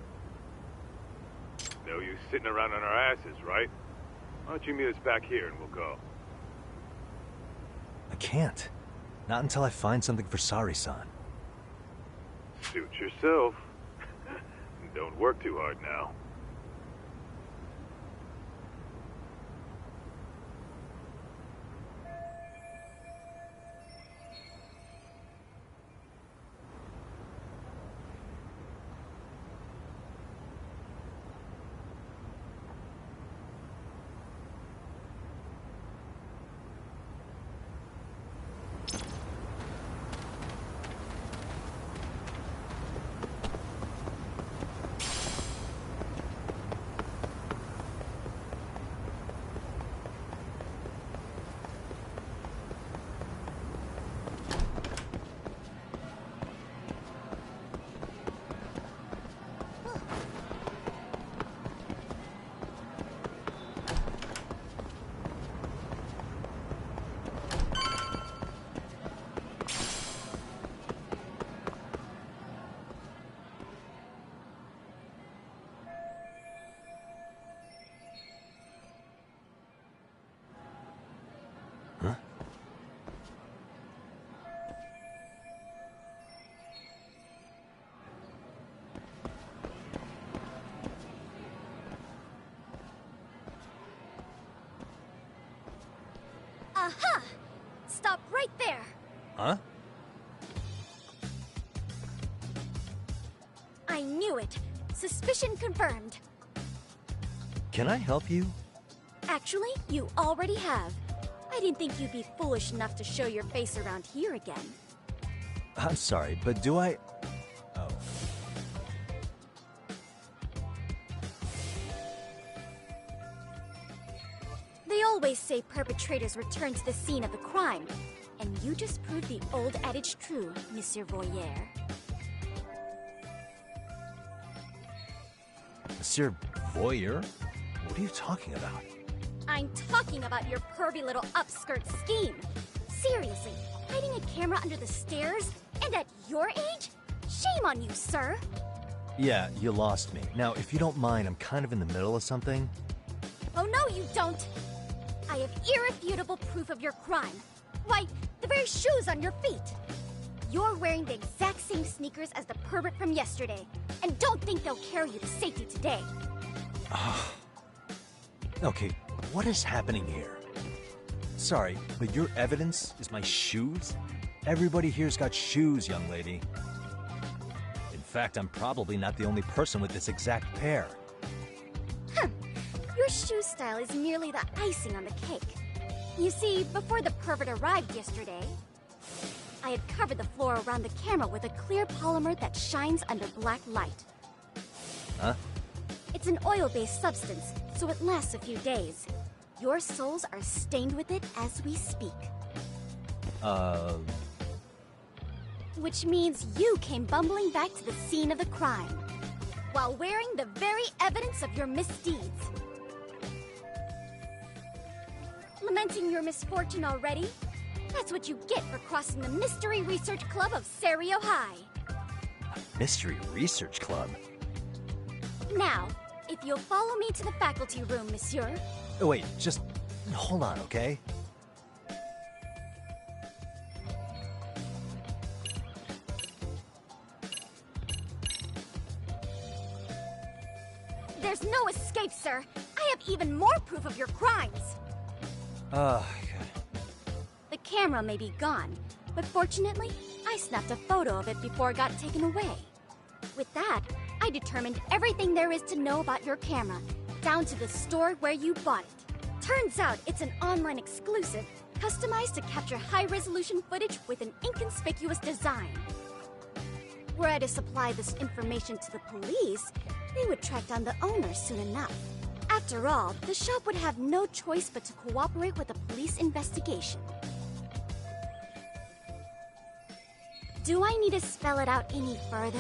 No use sitting around on our asses, right? Why don't you meet us back here and we'll go? I can't. Not until I find something for Sari-san. Suit yourself. Don't work too hard now. Aha! Stop right there! Huh? I knew it. Suspicion confirmed. Can I help you? Actually, you already have. I didn't think you'd be foolish enough to show your face around here again. I'm sorry, but do I... Oh. They always say perpetrators return to the scene of the crime. And you just proved the old adage true, Monsieur Voyeur. Monsieur Voyeur? What are you talking about? I'm talking about your pervy little upskirt scheme. Seriously, hiding a camera under the stairs? And at your age? Shame on you, sir. Yeah, you lost me. Now, if you don't mind, I'm kind of in the middle of something. Oh, no, you don't. I have irrefutable proof of your crime. Why, the very shoes on your feet. You're wearing the exact same sneakers as the pervert from yesterday. And don't think they'll carry you to safety today. Okay, what is happening here? Sorry, but your evidence is my shoes? Everybody here's got shoes, young lady. In fact, I'm probably not the only person with this exact pair. Your shoe style is merely the icing on the cake. You see, before the pervert arrived yesterday, I had covered the floor around the camera with a clear polymer that shines under black light. Huh? It's an oil-based substance, so it lasts a few days. Your soles are stained with it as we speak. Which means you came bumbling back to the scene of the crime, while wearing the very evidence of your misdeeds. Lamenting your misfortune already? That's what you get for crossing the Mystery Research Club of Serio High. Mystery Research Club? Now, if you'll follow me to the faculty room, monsieur. Oh, wait, just hold on, okay? There's no escape, sir. I have even more proof of your crimes. Oh, The camera may be gone, but fortunately, I snapped a photo of it before it got taken away. With that, I determined everything there is to know about your camera, down to the store where you bought it. Turns out it's an online exclusive, customized to capture high-resolution footage with an inconspicuous design. Were I to supply this information to the police, they would track down the owner soon enough. After all, the shop would have no choice but to cooperate with the police investigation. Do I need to spell it out any further?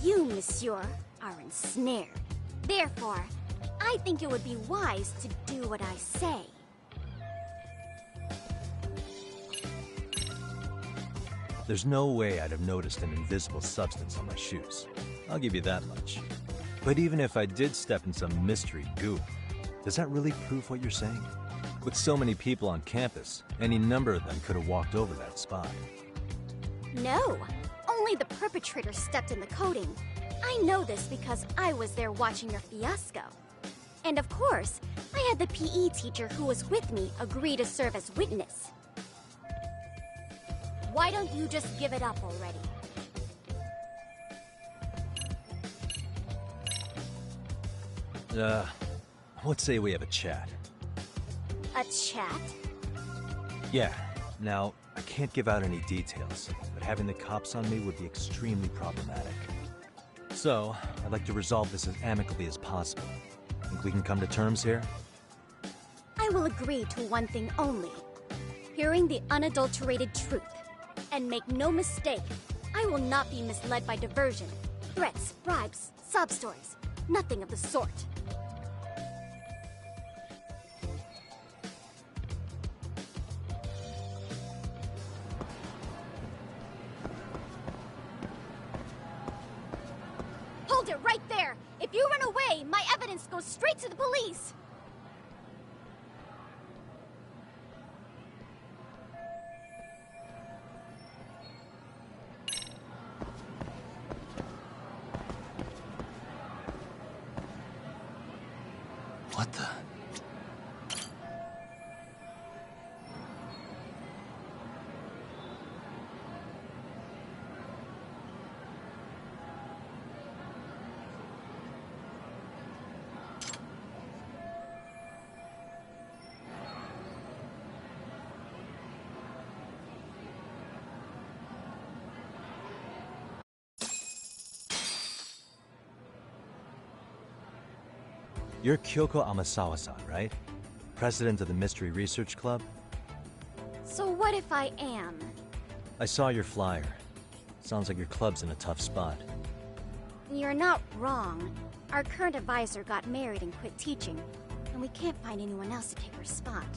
You, monsieur, are ensnared. Therefore, I think it would be wise to do what I say. There's no way I'd have noticed an invisible substance on my shoes. I'll give you that much. But even if I did step in some mystery goo, does that really prove what you're saying? With so many people on campus, any number of them could have walked over that spot. No, only the perpetrator stepped in the coating. I know this because I was there watching your fiasco. And of course, I had the PE teacher who was with me agree to serve as witness. Why don't you just give it up already? Let's say we have a chat. A chat? Yeah. Now, I can't give out any details, but having the cops on me would be extremely problematic. So, I'd like to resolve this as amicably as possible. Think we can come to terms here? I will agree to one thing only. Hearing the unadulterated truth. And make no mistake, I will not be misled by diversion, threats, bribes, sob stories. Nothing of the sort. Hold it right there! If you run away, my evidence goes straight to the police! What the? You're Kyoko Amasawa-san, right? President of the Mystery Research Club? So what if I am? I saw your flyer. Sounds like your club's in a tough spot. You're not wrong. Our current advisor got married and quit teaching, and we can't find anyone else to take her spot.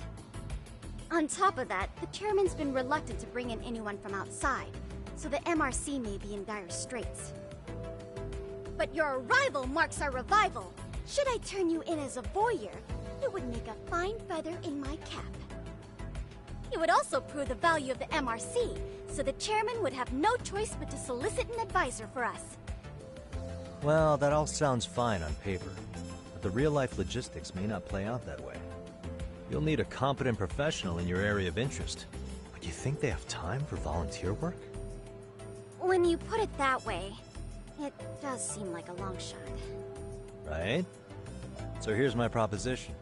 On top of that, the chairman's been reluctant to bring in anyone from outside, so the MRC may be in dire straits. But your arrival marks our revival. Should I turn you in as a voyeur, it would make a fine feather in my cap. It would also prove the value of the MRC, so the chairman would have no choice but to solicit an advisor for us. Well, that all sounds fine on paper, but the real-life logistics may not play out that way. You'll need a competent professional in your area of interest, but you think they have time for volunteer work? When you put it that way, it does seem like a long shot. Right? So here's my proposition.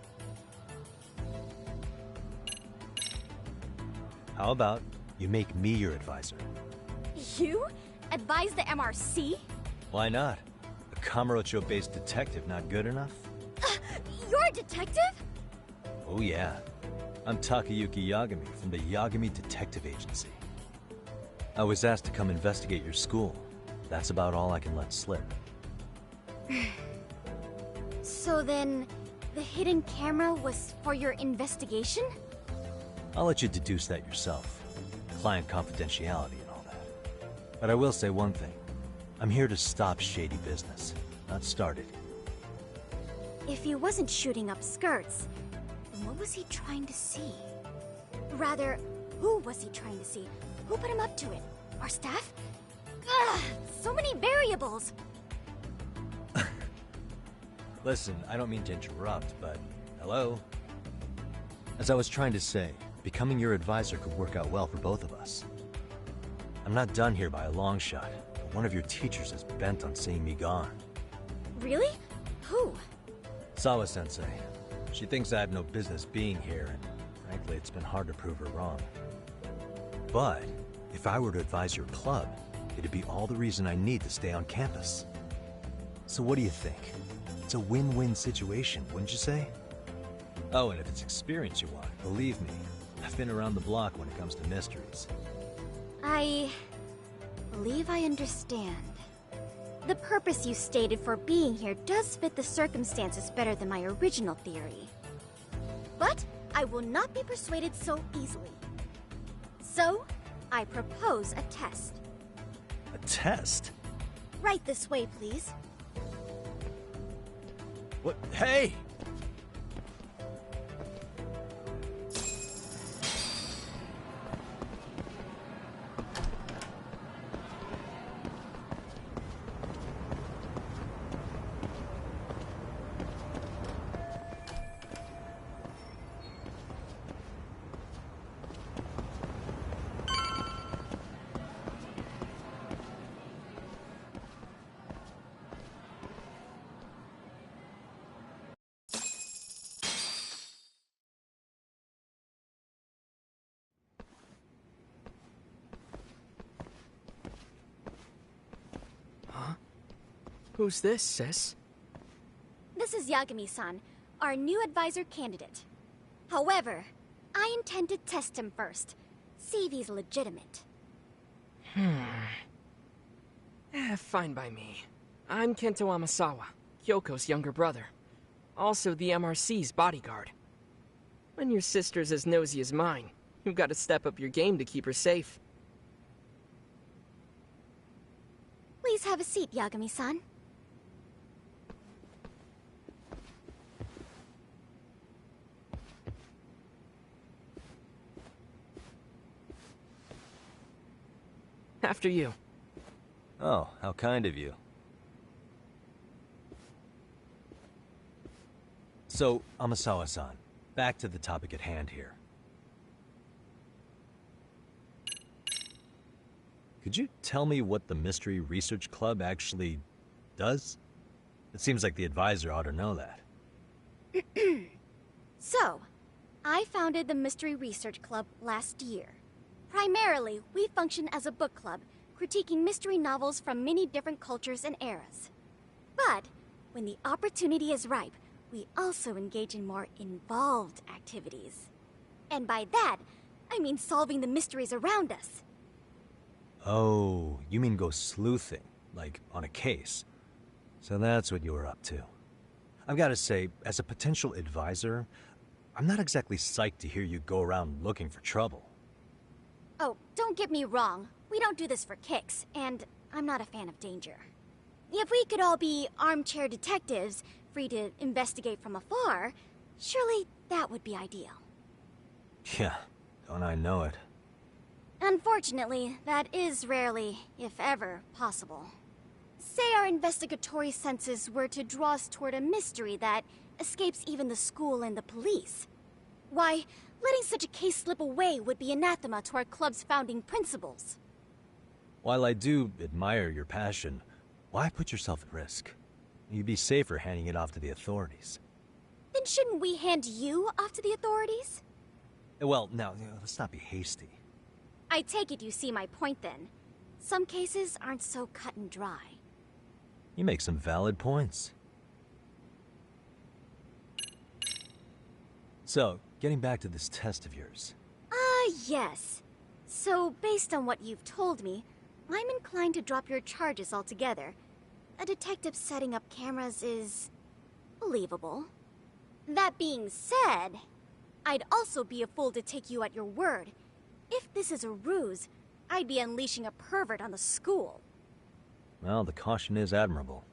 How about you make me your advisor? You? Advise the MRC? Why not? A Kamurocho-based detective not good enough? You're a detective? Oh yeah. I'm Takayuki Yagami from the Yagami Detective Agency. I was asked to come investigate your school. That's about all I can let slip. So then, the hidden camera was for your investigation? I'll let you deduce that yourself. Client confidentiality and all that. But I will say one thing. I'm here to stop shady business. not started. If he wasn't shooting up skirts, then what was he trying to see? Rather, who was he trying to see? Who put him up to it? Our staff? Ugh, so many variables! Listen, I don't mean to interrupt, but hello? As I was trying to say, becoming your advisor could work out well for both of us. I'm not done here by a long shot, but one of your teachers is bent on seeing me gone. Really? Who? Sawa-sensei. She thinks I have no business being here, and frankly, it's been hard to prove her wrong. But if I were to advise your club, it'd be all the reason I need to stay on campus. So what do you think? It's a win-win situation, wouldn't you say? Oh, and if it's experience you want, believe me, I've been around the block when it comes to mysteries. I believe I understand. The purpose you stated for being here does fit the circumstances better than my original theory. But I will not be persuaded so easily. So, I propose a test. A test? Right this way, please. What? Hey! Who's this, sis? This is Yagami-san, our new advisor candidate. However, I intend to test him first. See if he's legitimate. Fine by me. I'm Kento Amasawa, Kyoko's younger brother. Also the MRC's bodyguard. When your sister's as nosy as mine, you've got to step up your game to keep her safe. Please have a seat, Yagami-san. After you. Oh, how kind of you. So, Amasawa-san, back to the topic at hand here. Could you tell me what the Mystery Research Club actually does? It seems like the advisor ought to know that. So, I founded the Mystery Research Club last year. Primarily, we function as a book club, critiquing mystery novels from many different cultures and eras. But, when the opportunity is ripe, we also engage in more involved activities. And by that, I mean solving the mysteries around us. Oh, you mean go sleuthing, like on a case. So that's what you were up to. I've got to say, as a potential advisor, I'm not exactly psyched to hear you go around looking for trouble. Oh, don't get me wrong. We don't do this for kicks, and I'm not a fan of danger. If we could all be armchair detectives, free to investigate from afar, surely that would be ideal. Yeah, don't I know it. Unfortunately, that is rarely, if ever, possible. Say our investigatory senses were to draw us toward a mystery that escapes even the school and the police. Why, letting such a case slip away would be anathema to our club's founding principles. While I do admire your passion, why put yourself at risk? You'd be safer handing it off to the authorities. Then shouldn't we hand you off to the authorities? Well, now, let's not be hasty. I take it you see my point then. Some cases aren't so cut and dry. You make some valid points. So, getting back to this test of yours. Yes. So, based on what you've told me, I'm inclined to drop your charges altogether. A detective setting up cameras is believable. That being said, I'd also be a fool to take you at your word. If this is a ruse, I'd be unleashing a pervert on the school. Well, the caution is admirable.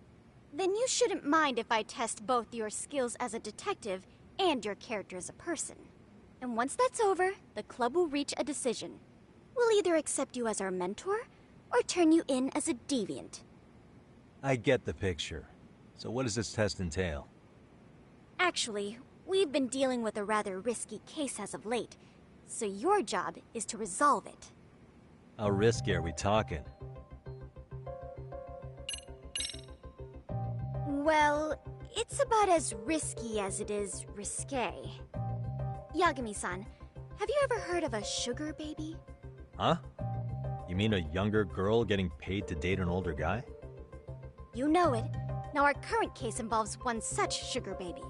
Then you shouldn't mind if I test both your skills as a detective and your character as a person. And once that's over, the club will reach a decision. We'll either accept you as our mentor, or turn you in as a deviant. I get the picture. So what does this test entail? Actually, we've been dealing with a rather risky case as of late, so your job is to resolve it. How risky are we talking? Well, it's about as risky as it is risque. Yagami-san, have you ever heard of a sugar baby? Huh? You mean a younger girl getting paid to date an older guy? You know it. Now our current case involves one such sugar baby.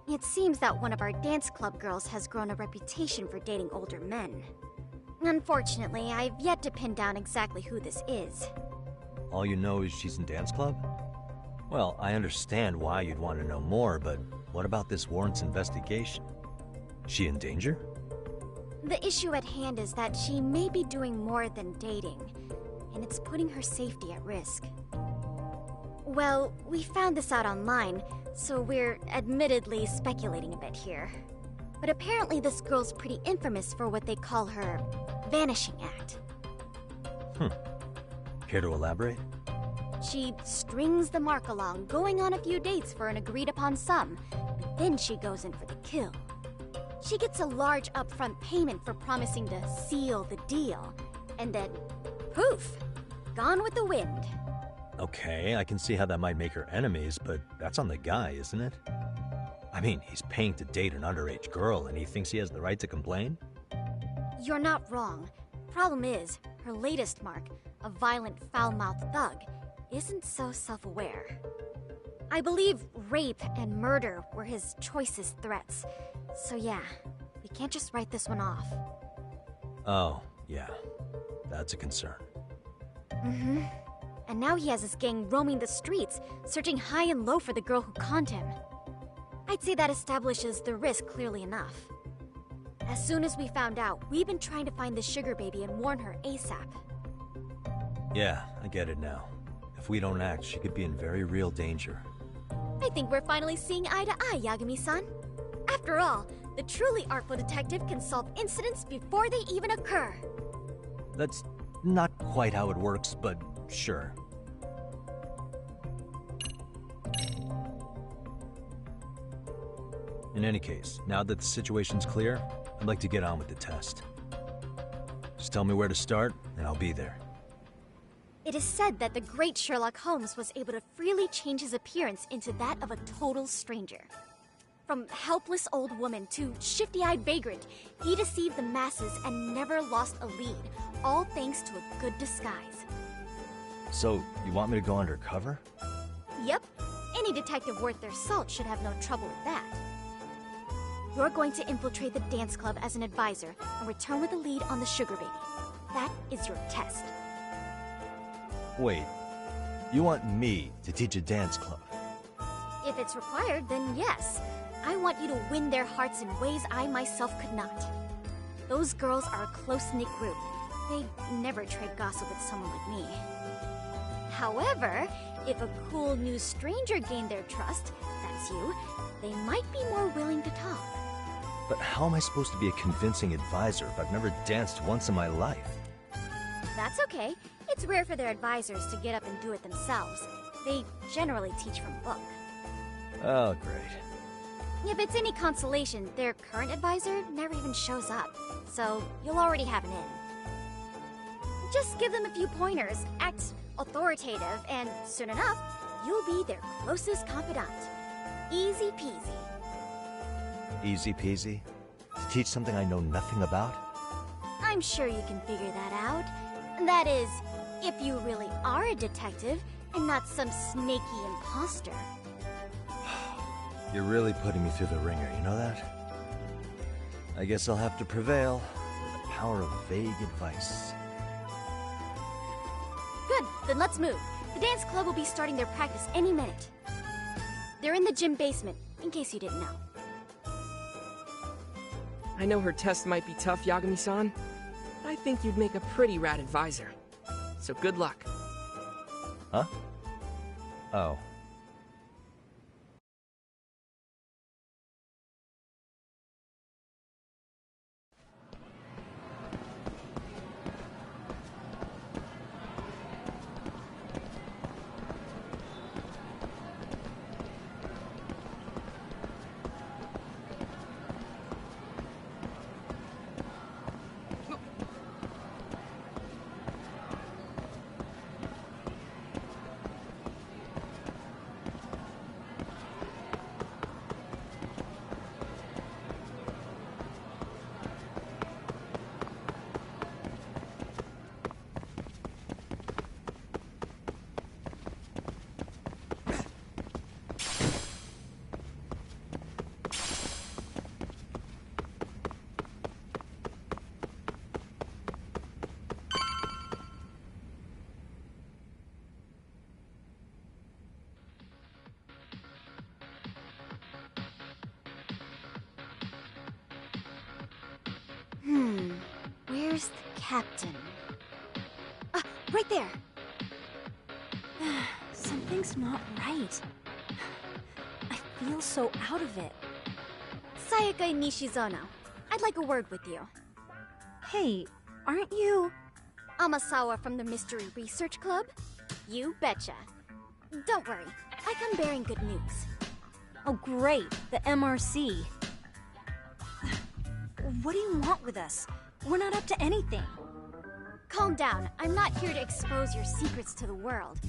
It seems that one of our dance club girls has grown a reputation for dating older men. Unfortunately, I've yet to pin down exactly who this is. All you know is she's in dance club? Well, I understand why you'd want to know more, but what about this warrants investigation? She in danger? The issue at hand is that she may be doing more than dating, and it's putting her safety at risk. Well, we found this out online, so we're admittedly speculating a bit here. But apparently this girl's pretty infamous for what they call her vanishing act. Care to elaborate? She strings the mark along, going on a few dates for an agreed-upon sum, but then she goes in for the kill. She gets a large upfront payment for promising to seal the deal, and then, poof, gone with the wind. Okay, I can see how that might make her enemies, but that's on the guy, isn't it? I mean, he's paying to date an underage girl, and he thinks he has the right to complain? You're not wrong. Problem is, her latest mark, a violent, foul-mouthed thug, isn't so self-aware. I believe rape and murder were his choicest threats. So yeah, we can't just write this one off. Oh, yeah. That's a concern. Mm-hmm. And now he has his gang roaming the streets, searching high and low for the girl who conned him. I'd say that establishes the risk clearly enough. As soon as we found out, we've been trying to find the sugar baby and warn her ASAP. Yeah, I get it now. If we don't act, she could be in very real danger. I think we're finally seeing eye to eye, Yagami-san. After all, the truly artful detective can solve incidents before they even occur. That's not quite how it works, but sure. In any case, now that the situation's clear, I'd like to get on with the test. Just tell me where to start, and I'll be there. It is said that the great Sherlock Holmes was able to freely change his appearance into that of a total stranger. From helpless old woman to shifty-eyed vagrant, he deceived the masses and never lost a lead, all thanks to a good disguise. So, you want me to go undercover? Yep, any detective worth their salt should have no trouble with that. You're going to infiltrate the dance club as an advisor and return with a lead on the sugar baby. That is your test. Wait, you want me to teach a dance club? If it's required, then yes. I want you to win their hearts in ways I myself could not. Those girls are a close-knit group. They'd never trade gossip with someone like me. However, if a cool new stranger gained their trust, that's you, they might be more willing to talk. But how am I supposed to be a convincing advisor if I've never danced once in my life? That's okay. It's rare for their advisors to get up and do it themselves. They generally teach from book. Oh, great. If it's any consolation, their current advisor never even shows up, so you'll already have an in. Just give them a few pointers, act authoritative, and soon enough, you'll be their closest confidant. Easy peasy. Easy peasy? To teach something I know nothing about? I'm sure you can figure that out. That is, if you really are a detective and not some snaky imposter. You're really putting me through the ringer, you know that? I guess I'll have to prevail with the power of vague advice. Good, then let's move. The dance club will be starting their practice any minute. They're in the gym basement, in case you didn't know. I know her test might be tough, Yagami-san. I think you'd make a pretty rad advisor. So good luck. Huh? Oh, Captain. Right there. Something's not right. I feel so out of it. Sayaka Nishizono, I'd like a word with you. Hey, aren't you... Amasawa from the Mystery Research Club? You betcha. Don't worry, I come bearing good news. Oh great, the MRC. What do you want with us? We're not up to anything. Calm down, I'm not here to expose your secrets to the world.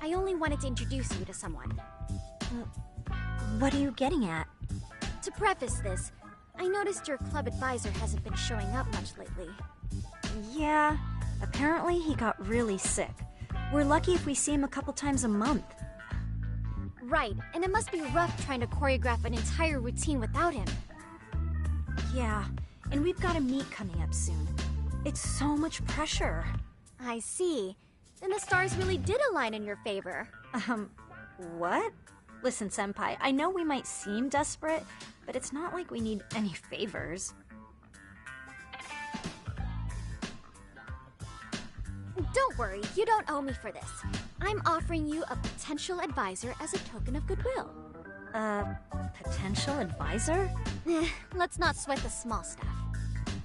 I only wanted to introduce you to someone. What are you getting at? To preface this, I noticed your club advisor hasn't been showing up much lately. Yeah, apparently he got really sick. We're lucky if we see him a couple times a month. Right, and it must be rough trying to choreograph an entire routine without him. Yeah, and we've got a meet coming up soon. It's so much pressure. I see. Then the stars really did align in your favor. What? Listen, Senpai, I know we might seem desperate, but it's not like we need any favors. Don't worry, you don't owe me for this. I'm offering you a potential advisor as a token of goodwill. Potential advisor? Let's not sweat the small stuff.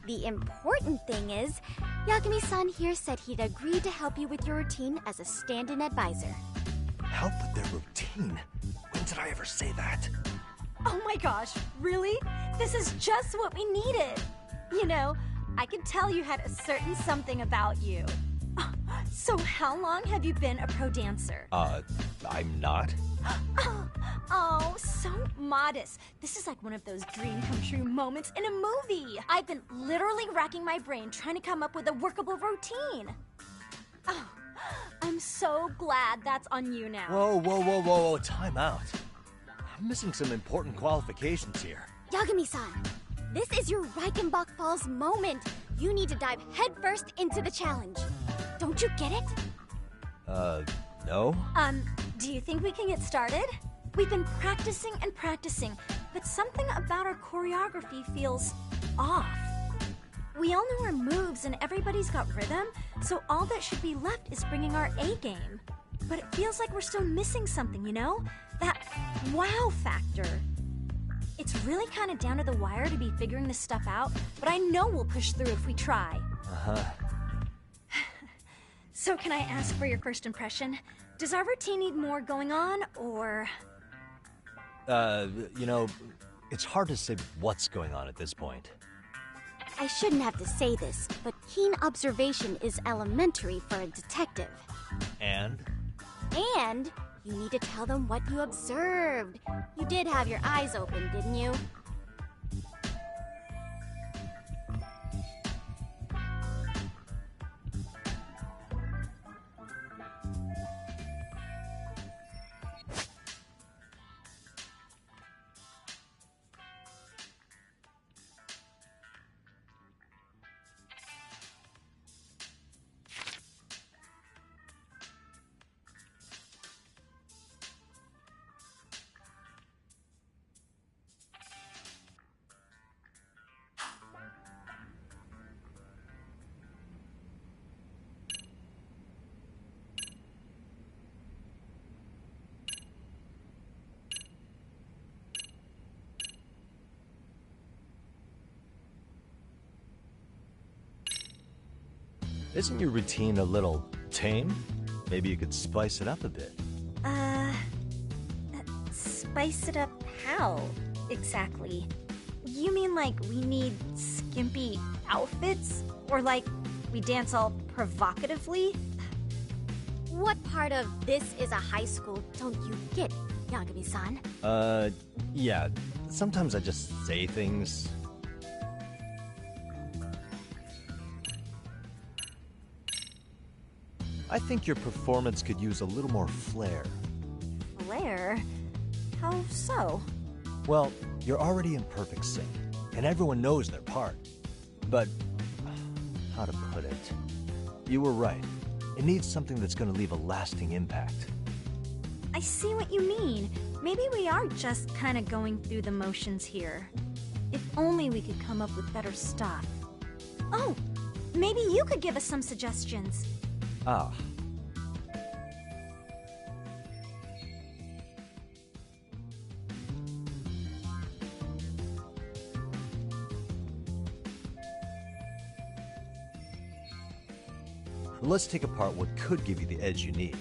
The important thing is, Yagami-san here said he'd agreed to help you with your routine as a stand-in advisor. Help with their routine? When did I ever say that? Oh my gosh, really? This is just what we needed! You know, I could tell you had a certain something about you. So how long have you been a pro dancer? I'm not. Oh, so modest. This is like one of those dream come true moments in a movie. I've been literally racking my brain trying to come up with a workable routine. Oh, I'm so glad that's on you now. Whoa, time out. I'm missing some important qualifications here. Yagami-san, this is your Reichenbach Falls moment. You need to dive headfirst into the challenge. Don't you get it? No? Do you think we can get started? We've been practicing and practicing, but something about our choreography feels off. We all know our moves and everybody's got rhythm, so all that should be left is bringing our A game. But it feels like we're still missing something, you know? That wow factor. It's really kind of down to the wire to be figuring this stuff out, but I know we'll push through if we try. So can I ask for your first impression? Does our routine need more going on, or...? You know, it's hard to say what's going on at this point. I shouldn't have to say this, but keen observation is elementary for a detective. And? And you need to tell them what you observed. You did have your eyes open, didn't you? Isn't your routine a little tame? Maybe you could spice it up a bit. Spice it up how, exactly? You mean like we need skimpy outfits? Or like we dance all provocatively? What part of this is a high school don't you get, Yagami-san? Yeah. Sometimes I just say things. I think your performance could use a little more flair. Flair? How so? Well, you're already in perfect sync, and everyone knows their part. But, how to put it? You were right. It needs something that's going to leave a lasting impact. I see what you mean. Maybe we are just kind of going through the motions here. If only we could come up with better stuff. Oh, Maybe you could give us some suggestions. Ah. Let's take apart what could give you the edge you need.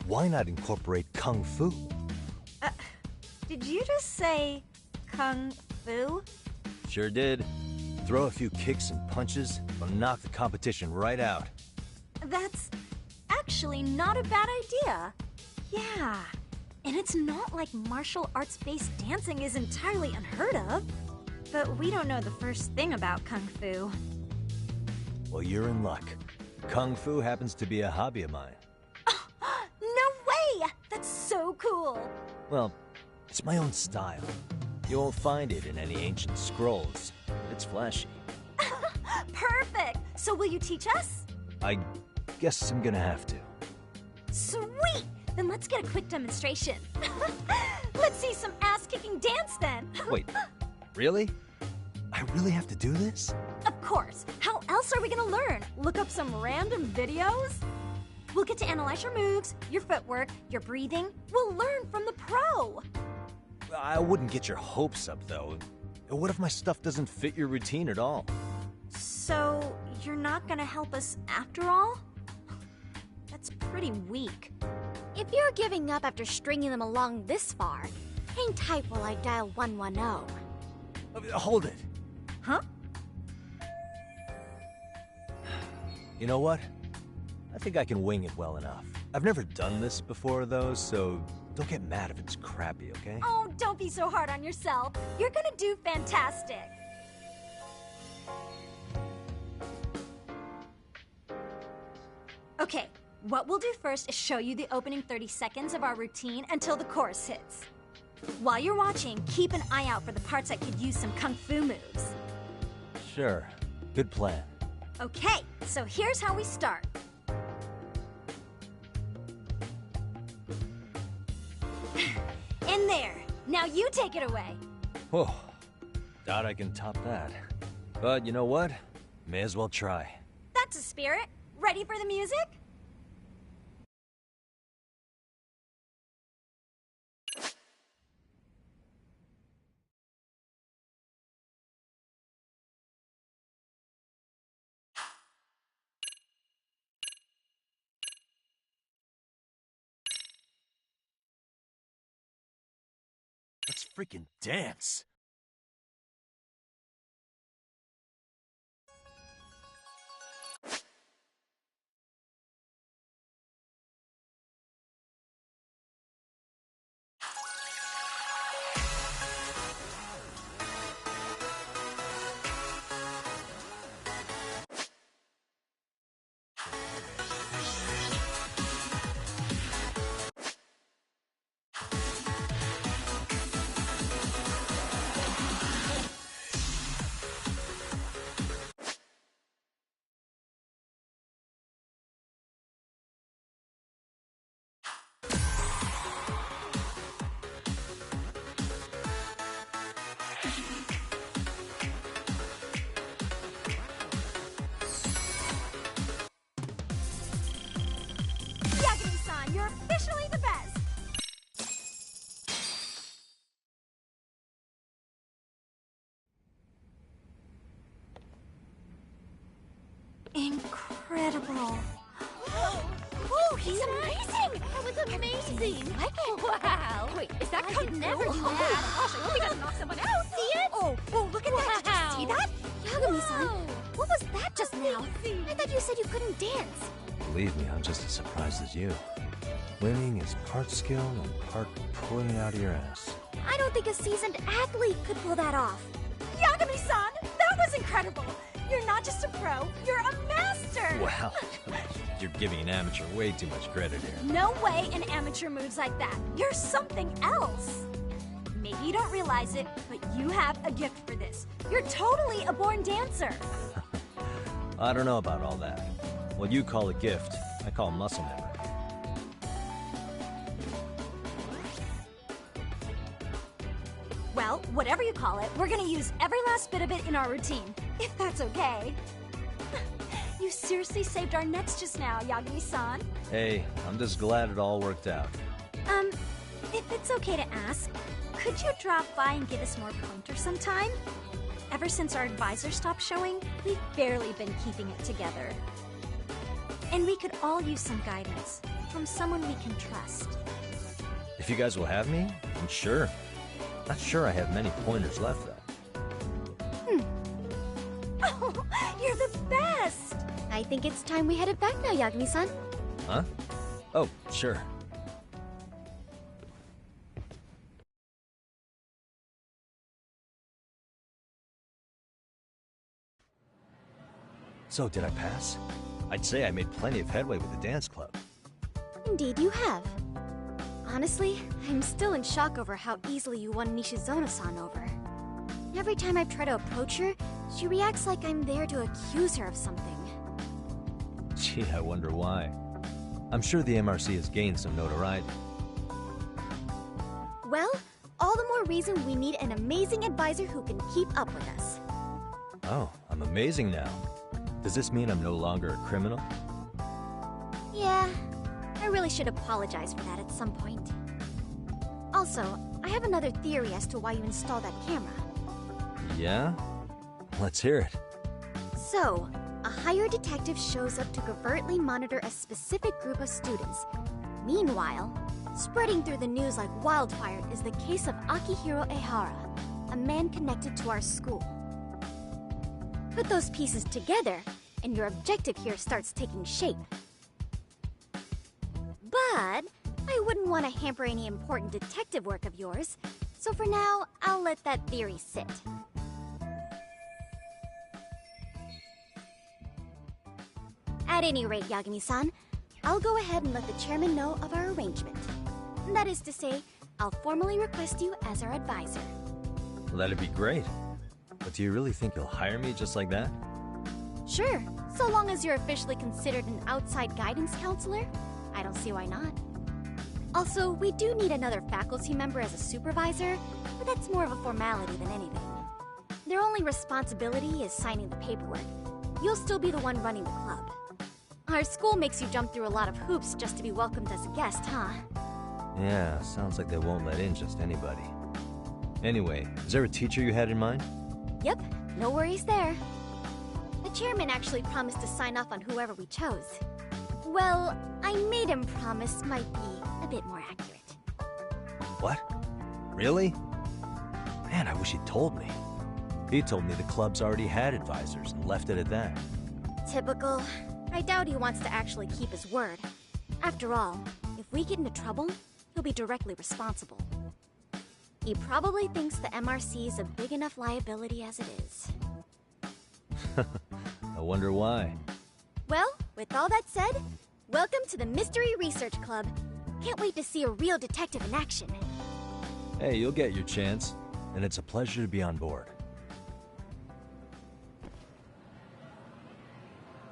Why not incorporate Kung Fu? Did you just say Kung Fu? Sure did. Throw a few kicks and punches, will knock the competition right out. That's actually not a bad idea. Yeah. And it's not like martial arts-based dancing is entirely unheard of. But we don't know the first thing about Kung Fu. Well, you're in luck. Kung Fu happens to be a hobby of mine. No way! That's so cool! Well, it's my own style. You won't find it in any ancient scrolls. It's flashy. Perfect! So will you teach us? I guess I'm gonna have to. Sweet! Then let's get a quick demonstration. Let's see some ass-kicking dance then. Wait, really? I really have to do this? Of course. How else are we gonna learn? Look up some random videos? We'll get to analyze your moves, your footwork, your breathing. We'll learn from the pro. I wouldn't get your hopes up, though. What if my stuff doesn't fit your routine at all? So, you're not gonna help us after all? That's pretty weak. If you're giving up after stringing them along this far, hang tight while I dial 110. Hold it. Huh? You know what? I think I can wing it well enough. I've never done this before, though, so don't get mad if it's crappy, okay? Oh, don't be so hard on yourself. You're gonna do fantastic. Okay, what we'll do first is show you the opening 30 seconds of our routine until the chorus hits. While you're watching, keep an eye out for the parts that could use some Kung Fu moves. Sure. Good plan. Okay, so here's how we start. In there. Now you take it away. Whoa. Doubt I can top that. But you know what? May as well try. That's a spirit. Ready for the music? Let's freaking dance. Yagami-san, you're officially the best! Incredible. Oh, he's amazing! That was amazing! What? Wow! Wait, is that Kung Fu? Never do that! Gosh, I hope he doesn't knock someone out! See it? Oh, look at that! Did you see that? Yagami-san, what was that just now? I thought you said you couldn't dance. Believe me, I'm just as surprised as you. Winning is part skill and part pulling it out of your ass. I don't think a seasoned athlete could pull that off. Yagami-san, that was incredible! You're not just a pro, you're a master! Wow, you're giving an amateur way too much credit here. No way an amateur moves like that. You're something else. Maybe you don't realize it, but you have a gift for this. You're totally a born dancer. I don't know about all that. What you call a gift, I call muscle memory. call it, we're gonna use every last bit of it in our routine, if that's okay. You seriously saved our necks just now, Yagami-san. Hey, I'm just glad it all worked out. If it's okay to ask, could you drop by and give us more pointers sometime? Ever since our advisor stopped showing, we've barely been keeping it together. And we could all use some guidance from someone we can trust. If you guys will have me, then sure. Not sure I have many pointers left, though. Oh, you're the best! I think it's time we headed back now, Yagami-san. Huh? Oh, sure. So, did I pass? I'd say I made plenty of headway with the dance club. Indeed you have. Honestly, I'm still in shock over how easily you won Nishizono-san over. Every time I've tried to approach her, she reacts like I'm there to accuse her of something. Gee, I wonder why. I'm sure the MRC has gained some notoriety. Well, all the more reason we need an amazing advisor who can keep up with us. Oh, I'm amazing now. Does this mean I'm no longer a criminal? Yeah, I really should apologize for that at some point. Also, I have another theory as to why you installed that camera. Yeah? Let's hear it. So, a hired detective shows up to covertly monitor a specific group of students. Meanwhile, spreading through the news like wildfire is the case of Akihiro Ehara, a man connected to our school. Put those pieces together, and your objective here starts taking shape. But I wouldn't want to hamper any important detective work of yours, so for now, I'll let that theory sit. At any rate, Yagami-san, I'll go ahead and let the chairman know of our arrangement. That is to say, I'll formally request you as our advisor. Well, that'd be great. But do you really think you'll hire me just like that? Sure, so long as you're officially considered an outside guidance counselor, I don't see why not. Also, we do need another faculty member as a supervisor, but that's more of a formality than anything. Their only responsibility is signing the paperwork. You'll still be the one running the club. Our school makes you jump through a lot of hoops just to be welcomed as a guest, huh? Yeah, sounds like they won't let in just anybody. Anyway, is there a teacher you had in mind? Yep, no worries there. The chairman actually promised to sign off on whoever we chose. Well, I made him promise might be a bit more accurate. What? Really? Man, I wish he'd told me. He told me the club's already had advisors and left it at that. Typical. I doubt he wants to actually keep his word. After all, if we get into trouble, he'll be directly responsible. He probably thinks the MRC is a big enough liability as it is. I wonder why. Well, with all that said, welcome to the Mystery Research Club. Can't wait to see a real detective in action. Hey, you'll get your chance, and it's a pleasure to be on board.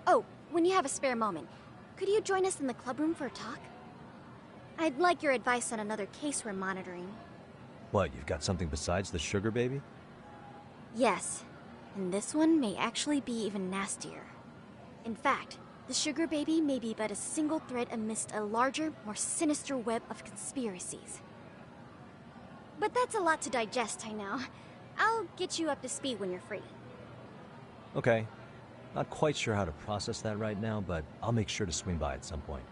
Oh, when you have a spare moment, could you join us in the club room for a talk? I'd like your advice on another case we're monitoring. What, you've got something besides the sugar baby? Yes, and this one may actually be even nastier. In fact, the sugar baby may be but a single thread amidst a larger, more sinister web of conspiracies. But that's a lot to digest, I know. I'll get you up to speed when you're free. Okay. Not quite sure how to process that right now, but I'll make sure to swing by at some point.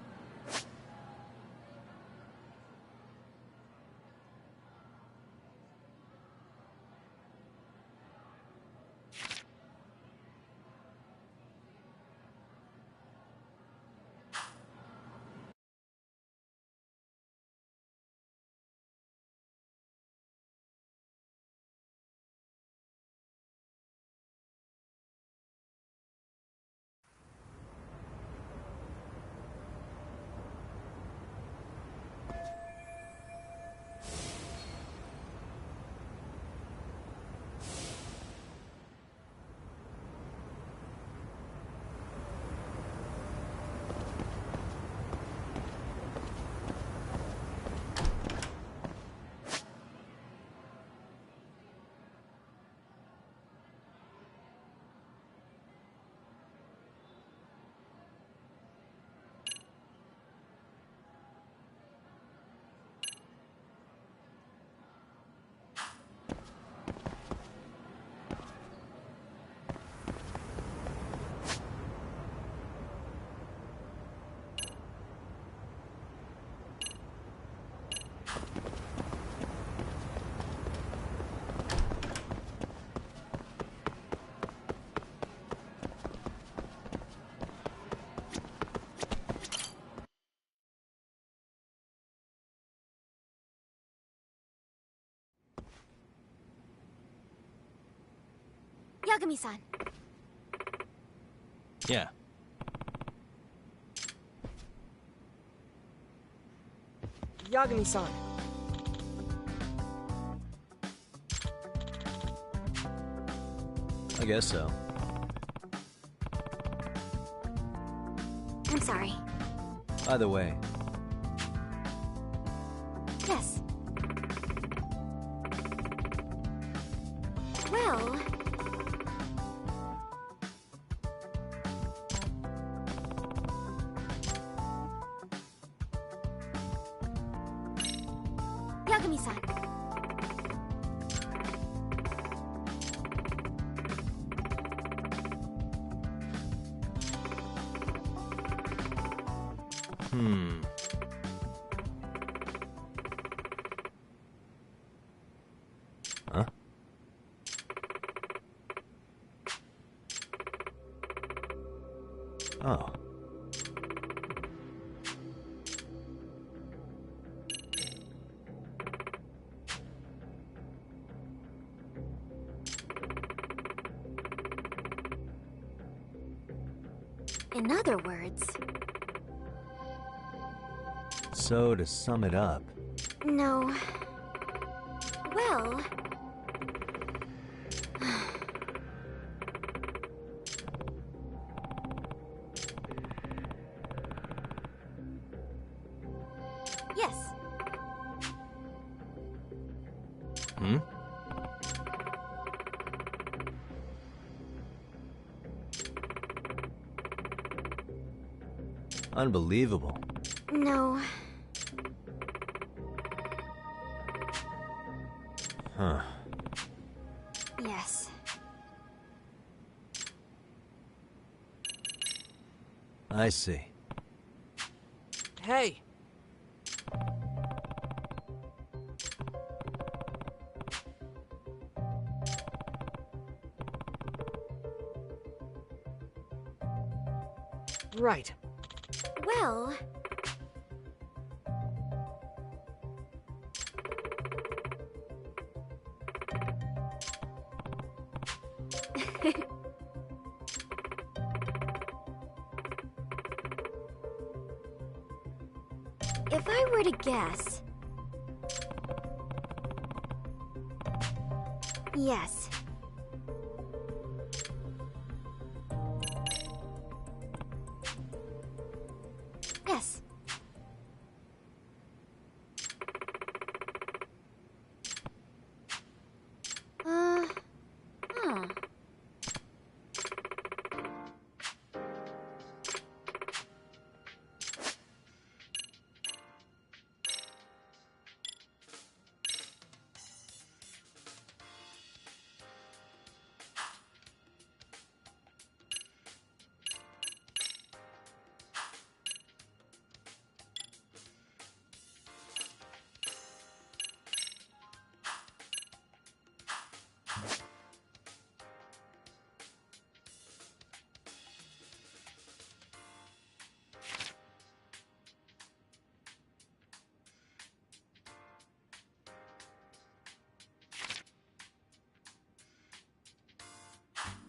Yagami-san. Yeah. Yagami-san. I guess so. I'm sorry. Either way, Yes. Well... Yagami-san. Huh? Oh. In other words... So, to sum it up, No. Well... Yes. hmm? Unbelievable. No. Huh. Yes. I see. Hey! Right. Well... If I were to guess... Yes. Yes. Huh.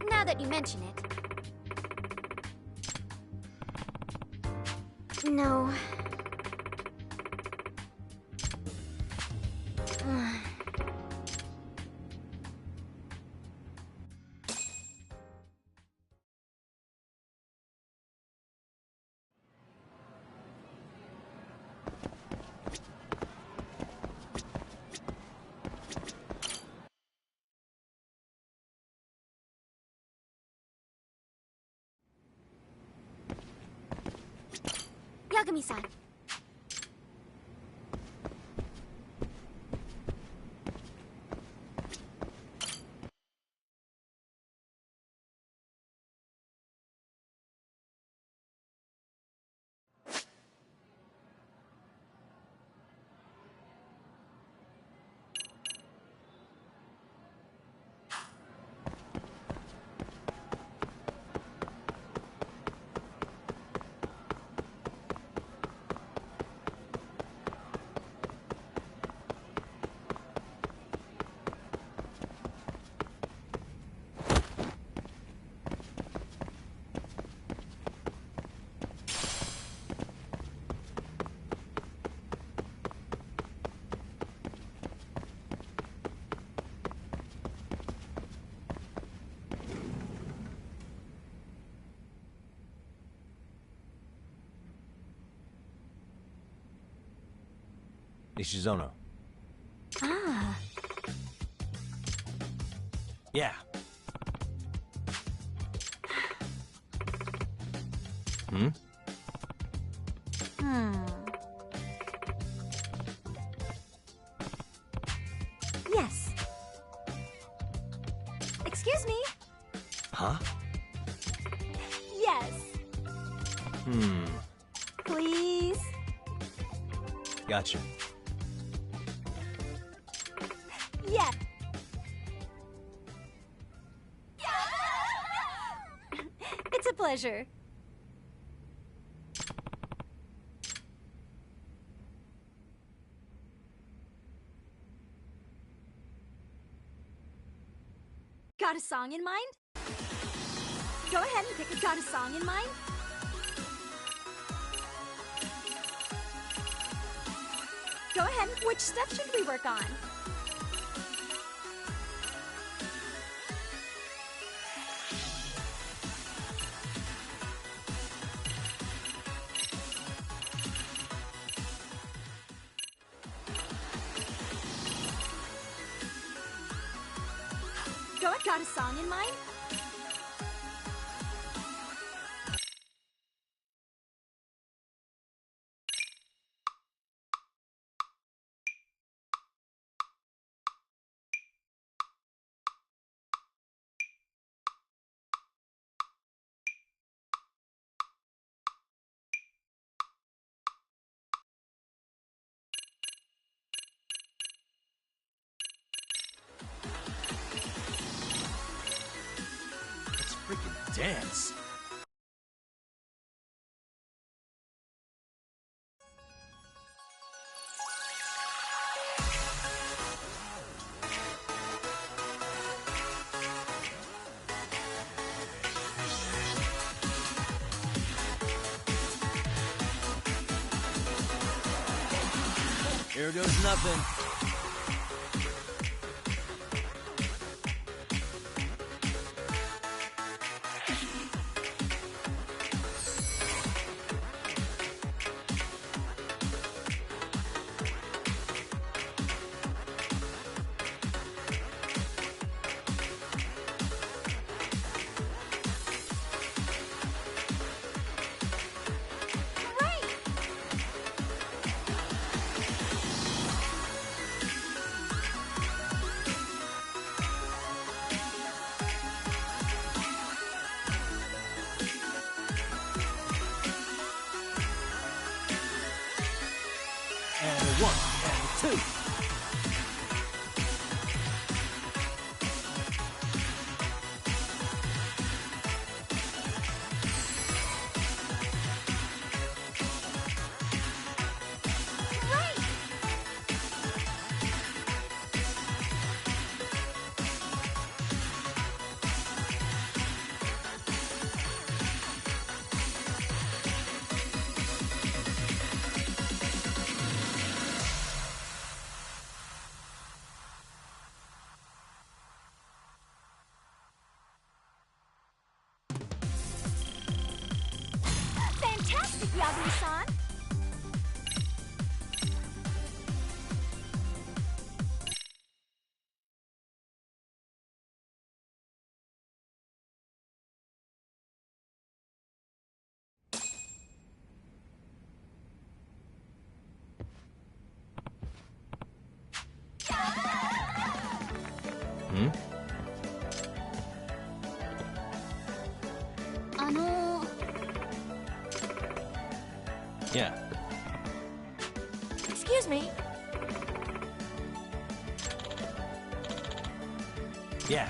Now that you mention it. No. Yagami-san. Nishizono. Ah. Yeah. Hmm? Yes. Excuse me? Huh? Yes. Hmm. Please? Gotcha. Yes. It's a pleasure. Got a song in mind? Go ahead and pick a got a song in mind? Go ahead. Which step should we work on? Go ahead. Got a song in mind? Let's freaking dance. Here goes nothing. And a 1, and a 2. Fantastic, Yagami-san! Hmm? Yeah. Excuse me? Yeah.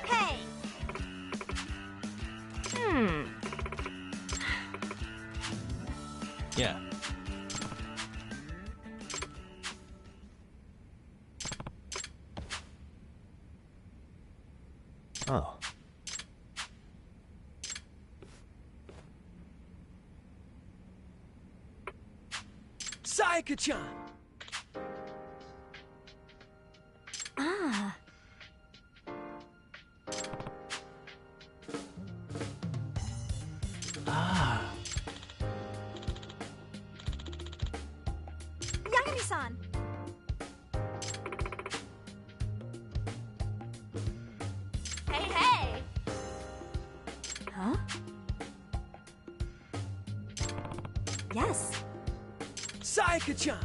Hey! Yeah. Oh. Sayaka-chan! Ah. Ah. Yagami-san! Hey, hey! Huh? Yes. Sayaka-chan!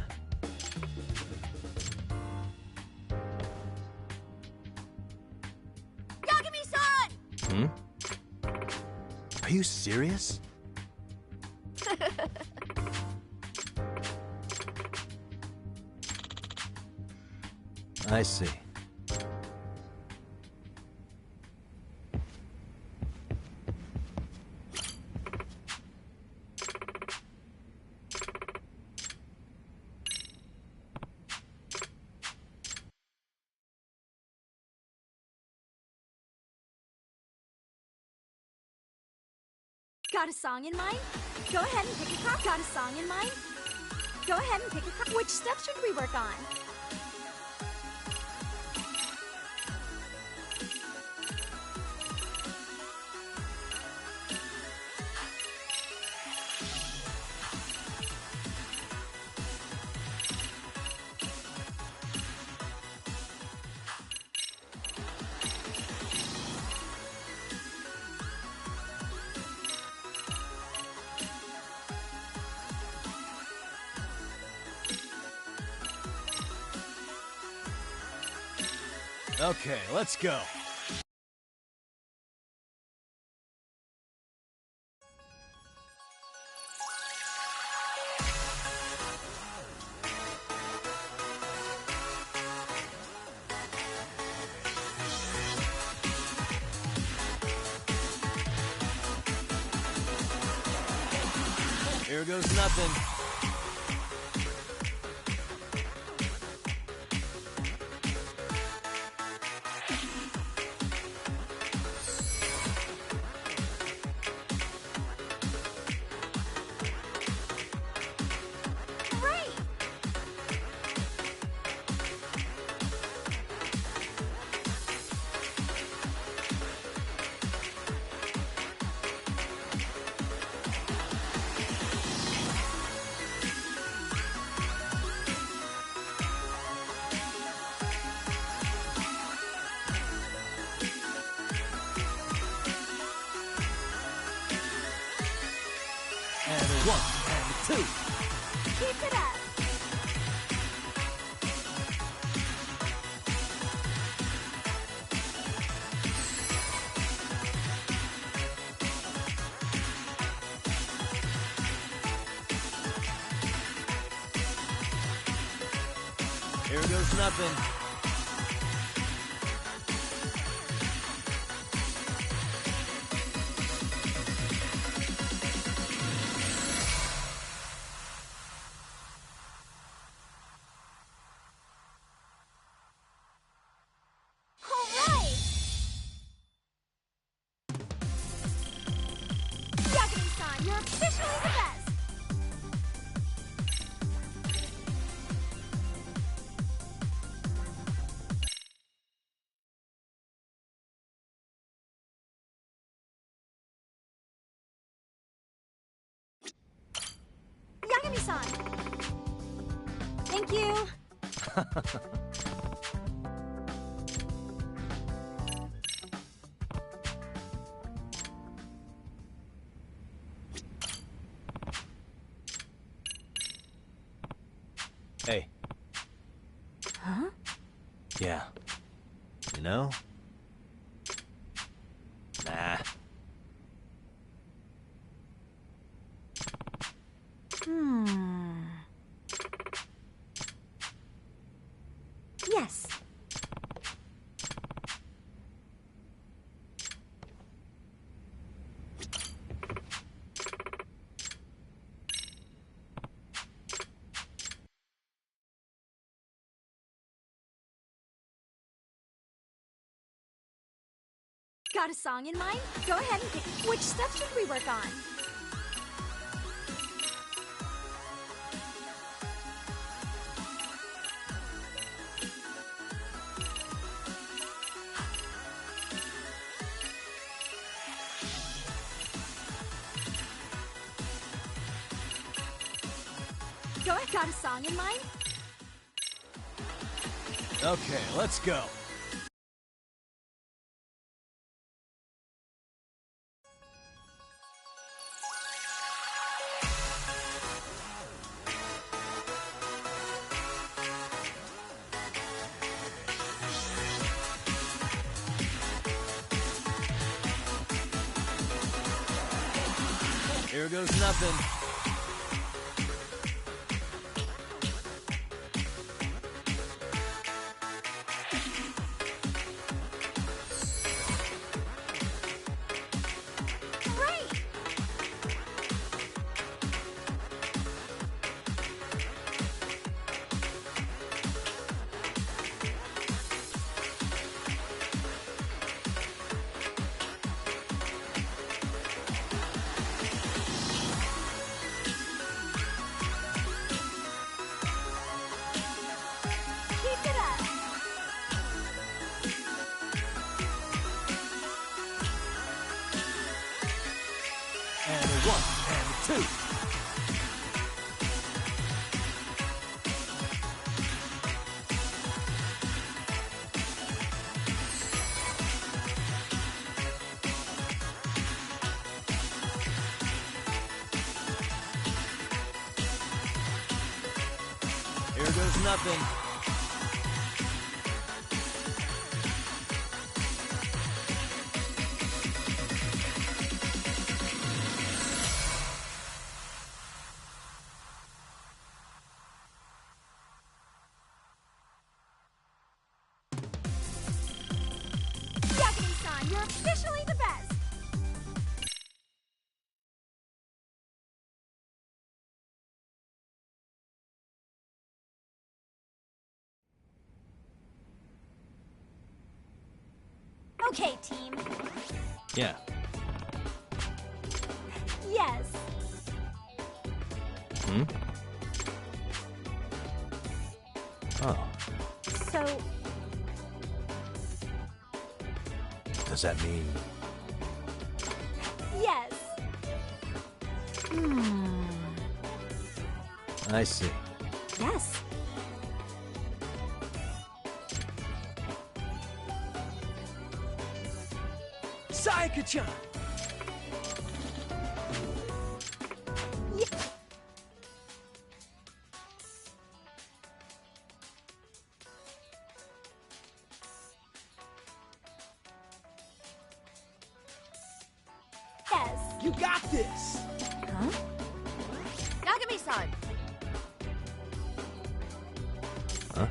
Yagami-san! Are you serious? I see. Got a song in mind? Go ahead and pick a cop. Got a song in mind? Go ahead and pick a cop. Which step should we work on? Okay, let's go. Here goes nothing. And 1, and 2. Keep it up! Here goes nothing. Yagami-san, you're officially the best! Yagami-san! Thank you! Hey. Huh? Yeah. You know? Nah. Yes. Got a song in mind? Go ahead and pick. Which step should we work on? Go ahead. Got a song in mind? Okay, let's go. Here goes nothing. And a 1, and a 2. Here goes nothing. Yagami-san, you're officially the best! Okay, team. Yeah. Yes. Hmm? Oh. So, Does that mean... yes. I see. Yes. Sayaka-chan! Yes. You got this! Huh? Yagami-san! Huh?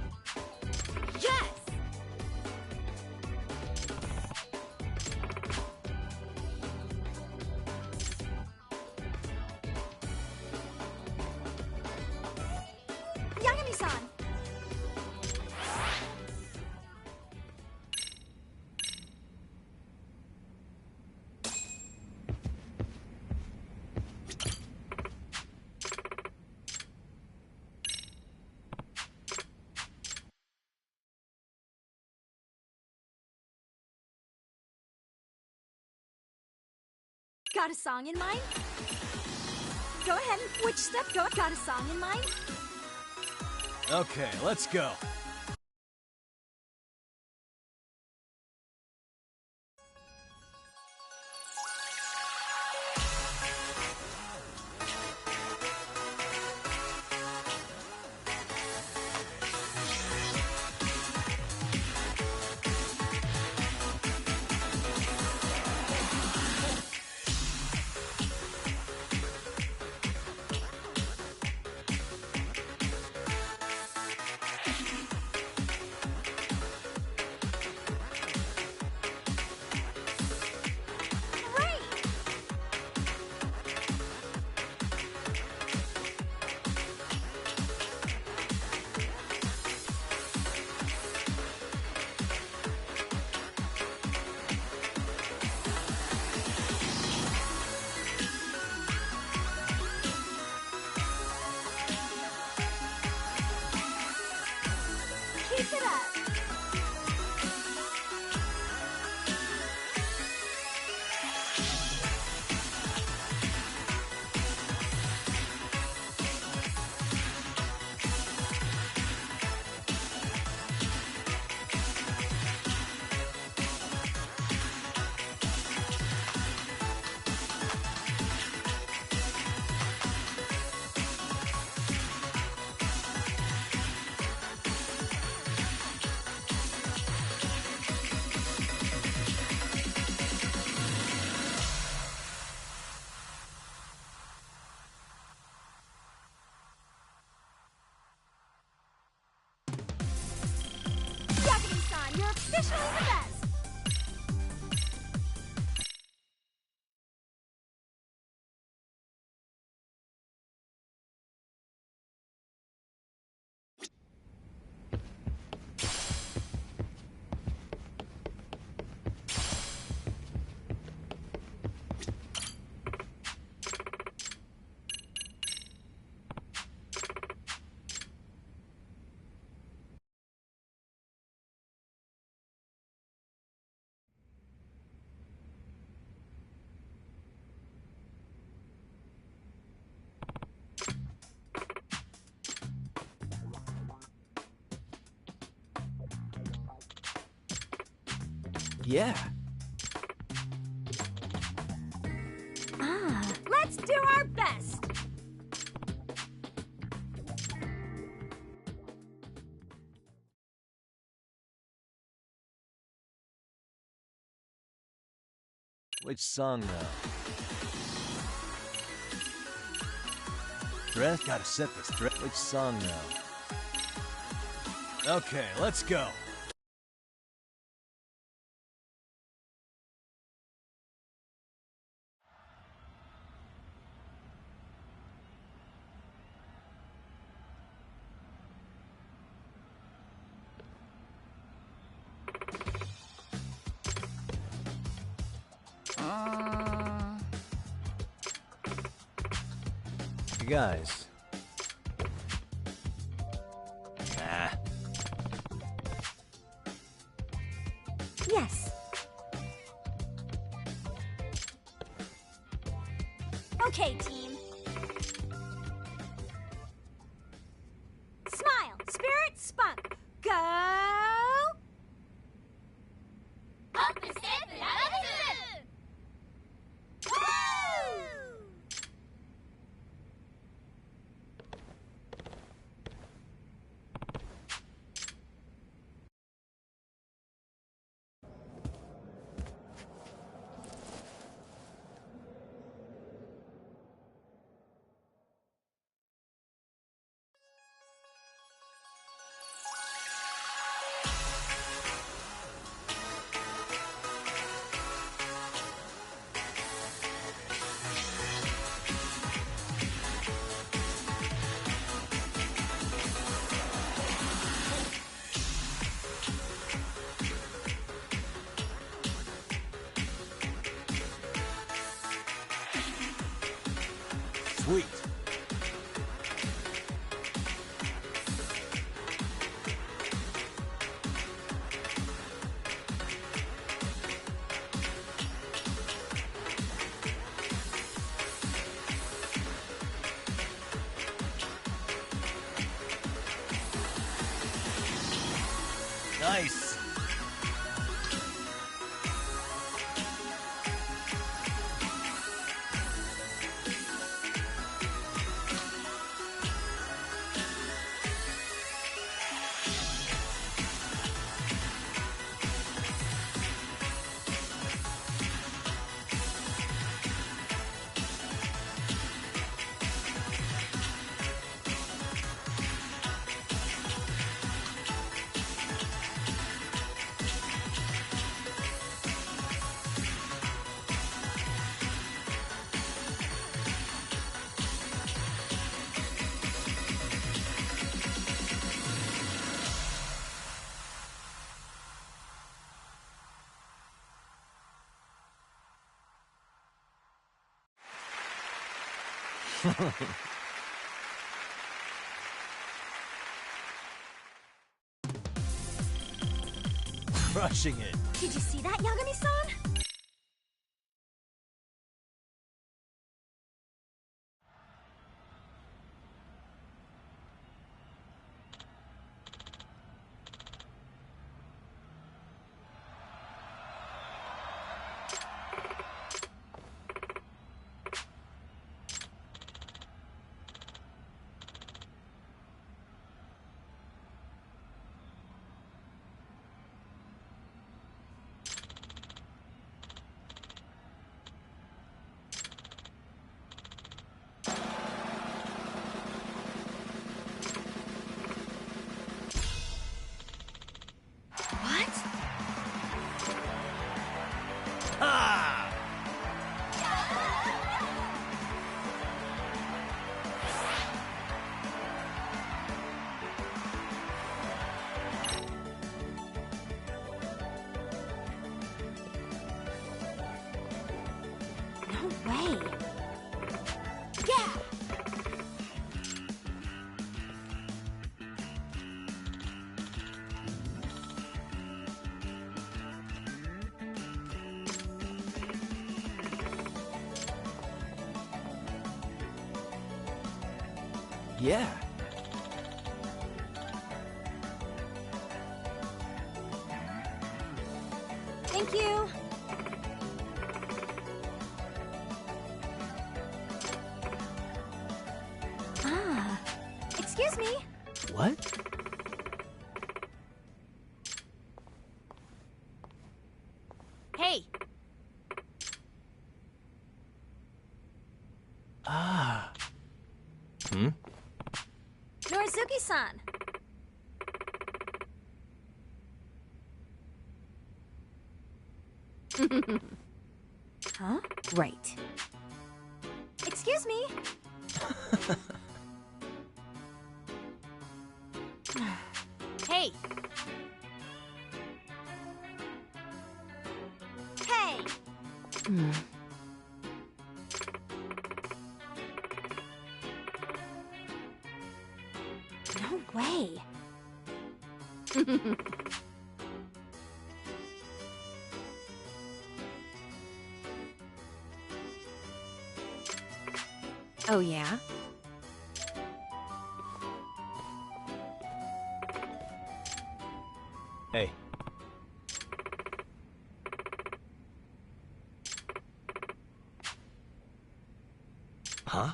Yes! Yagami-san! Got a song in mind? Go ahead. Which step? Got a song in mind? Okay, let's go. officially the best! Yeah. Ah, let's do our best! Which song now? Dress? Gotta set this dress. Which song now? Okay, let's go. You guys. Ah. Yes. Okay, team. Smile, spirit, spunk. Go! Up and step and out of the Woo! Sweet. Nice. Crushing it. Did you see that, Yagami-san? Yeah. Thank you. Ah, excuse me. What? Hey. Ah. Hmm? Norizuki-san. Huh? Right. Excuse me. Hey. Hey. No way. Oh, yeah? Hey. Huh?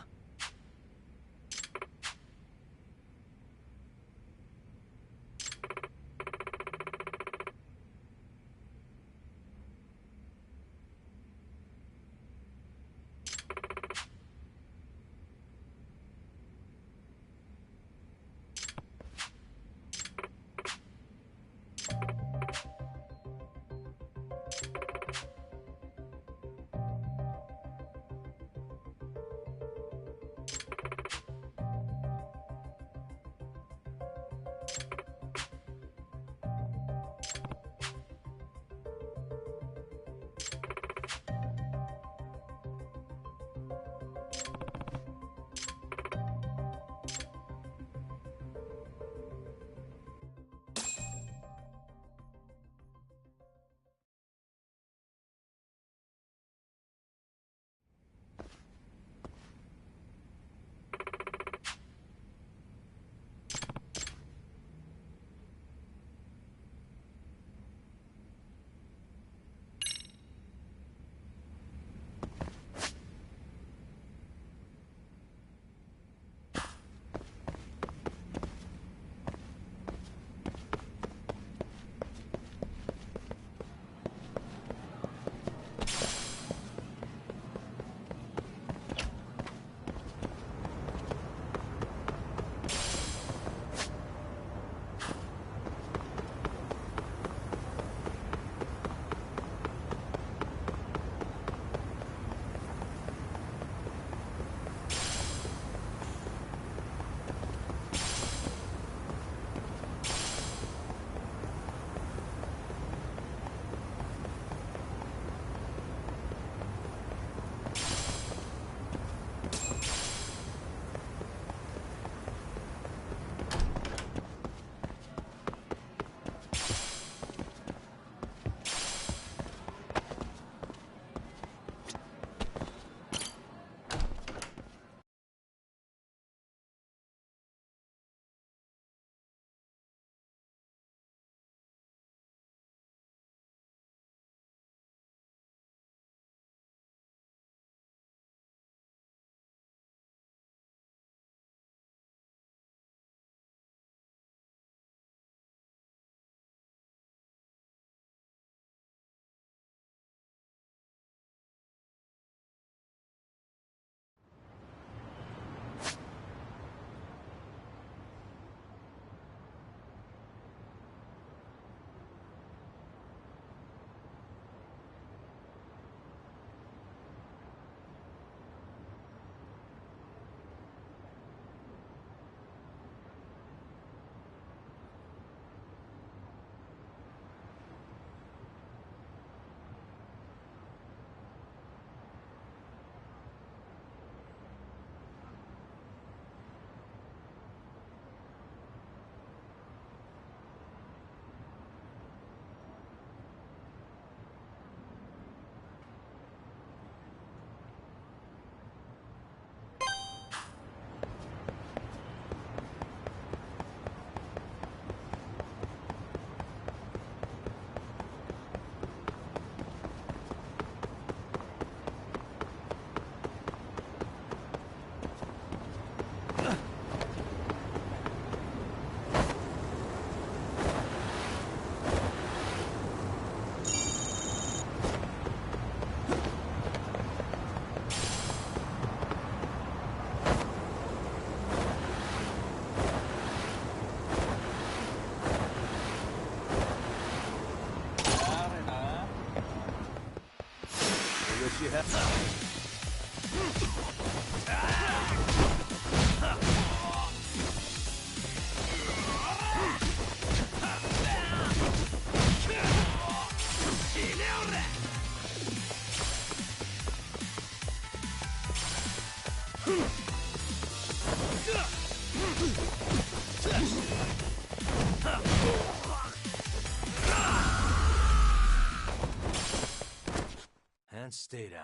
wish you had. And stay down.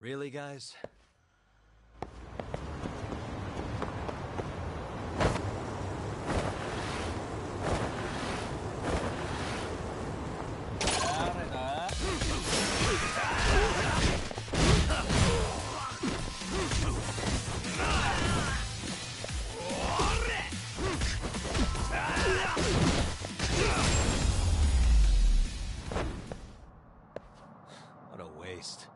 Really, guys? What a waste.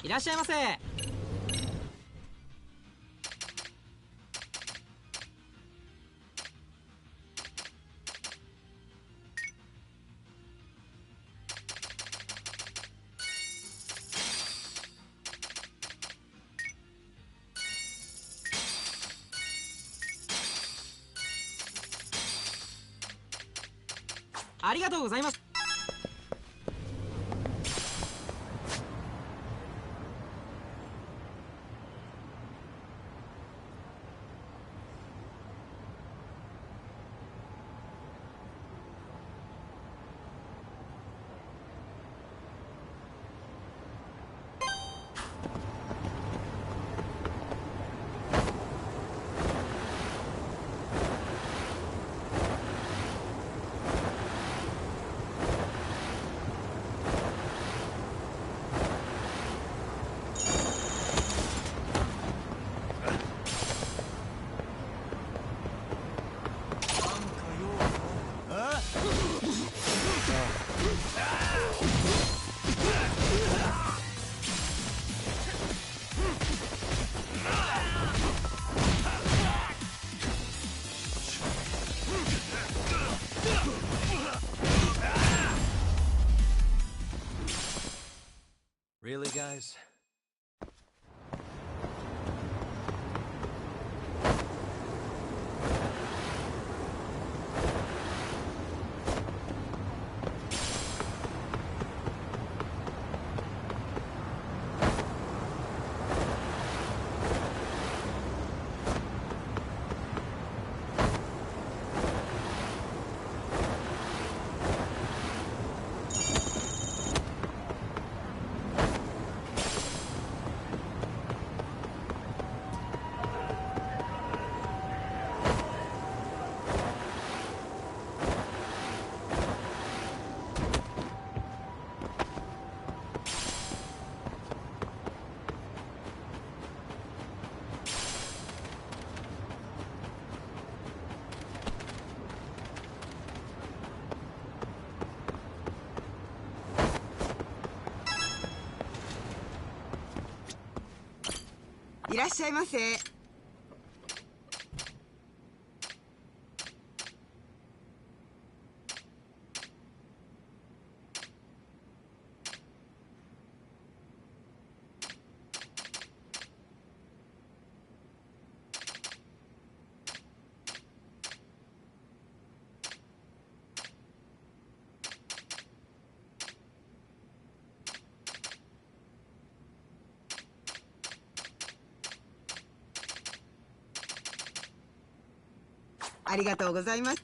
いらっしゃいませ。ありがとうございます。Really, guys?いらっしゃいませ。ありがとうございます。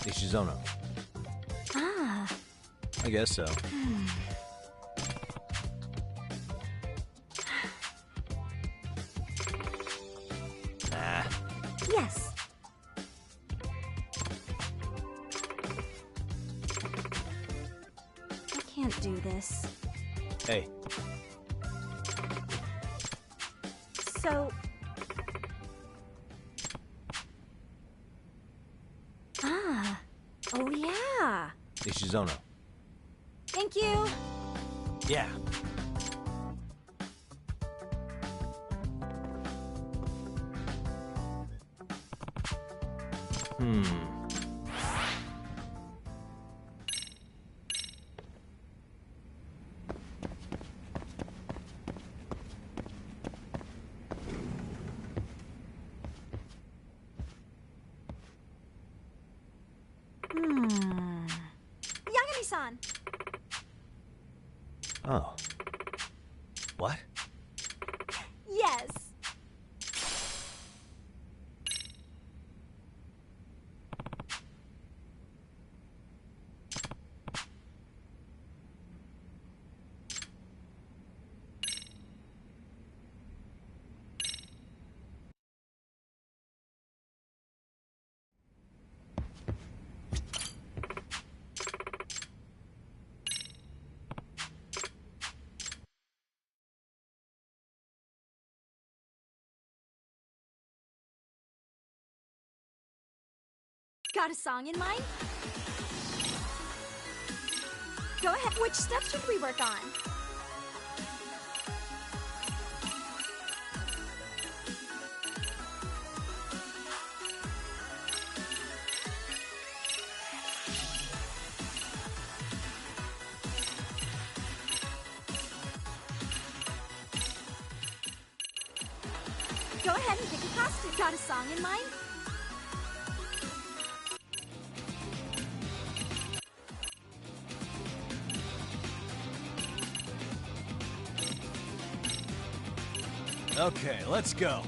Ishizono. Ah. I guess so. Nah. Yes. I can't do this. Hey. So... Ah. Oh, yeah. Ishizono. Thank you. Yeah. Yagami-san. Oh. What? Yes. Got a song in mind? Go ahead. Which stuff should we work on? Go ahead and pick a costume. Got a song in mind? Okay, let's go.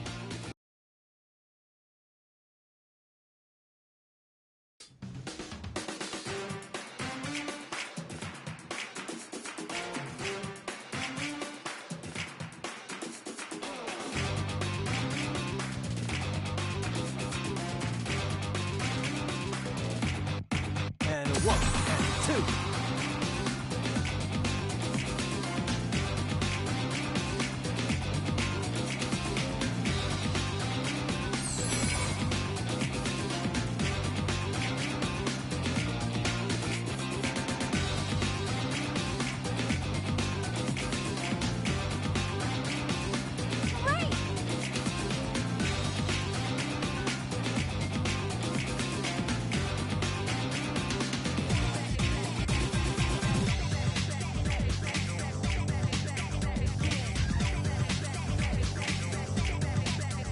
And 1 and 2.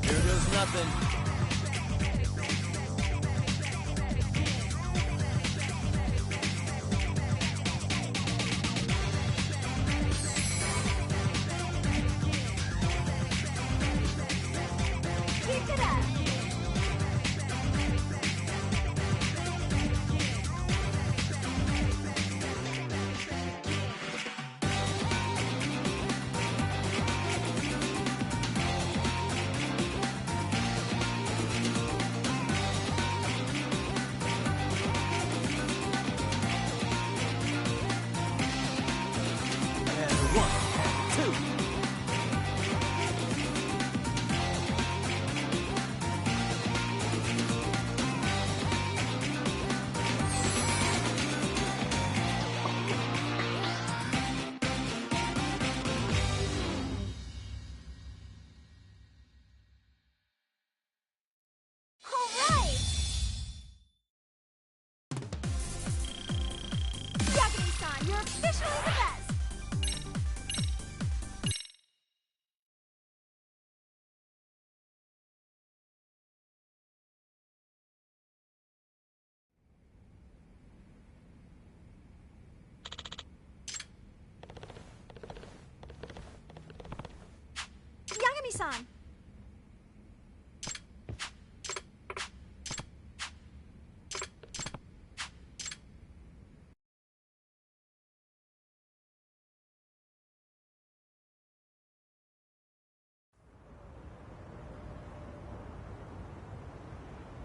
Here goes nothing. Keep it up. And 1 and 2. All right. Yagami-san, you're officially the best. Yagami-san!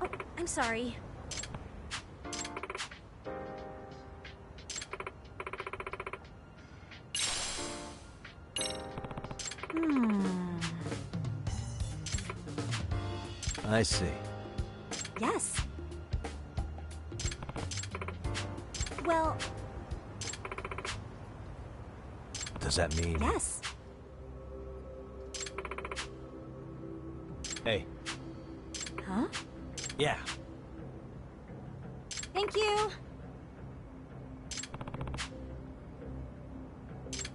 Oh, I'm sorry. I see. Yes. Well... Does that mean... Yes. Hey. Huh? Yeah. Thank you.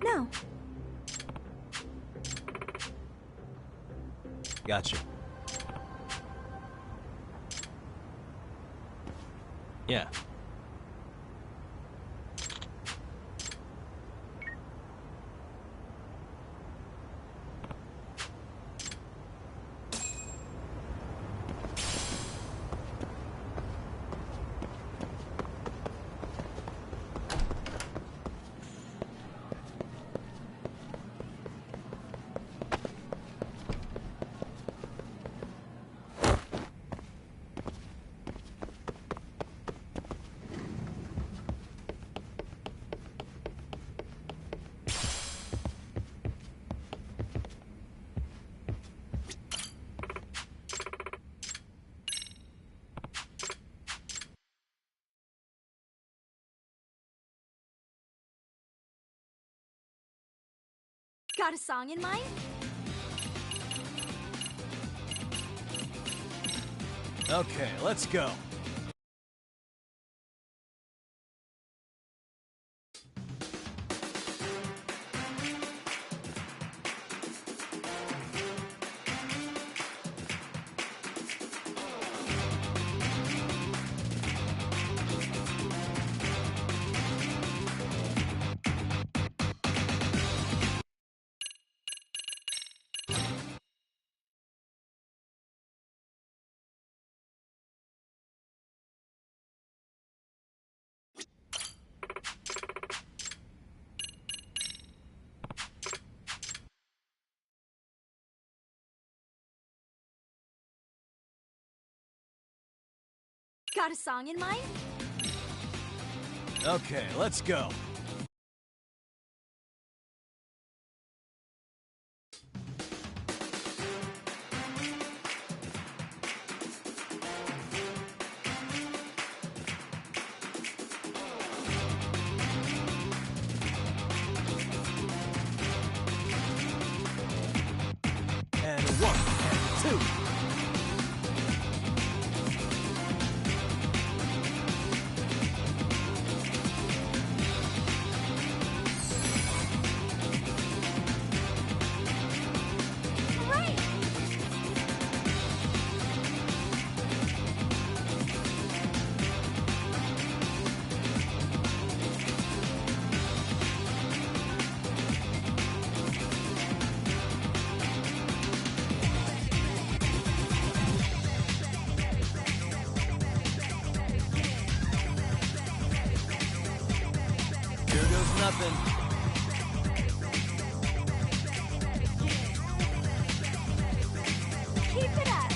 No. Gotcha. Yeah. Got a song in mind? Okay, let's go. Got a song in mind? Okay, let's go. And 1, and 2. Here goes nothing. Keep it up!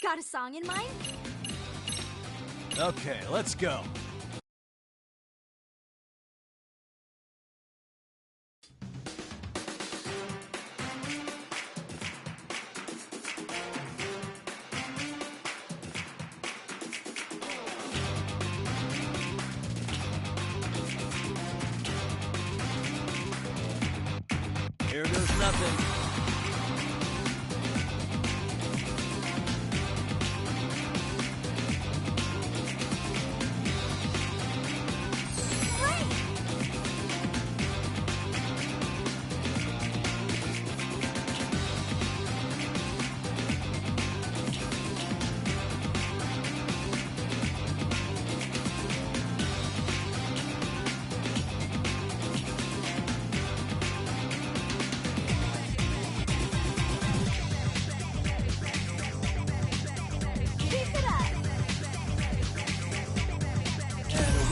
Got a song in mind? Okay, let's go. Here goes nothing.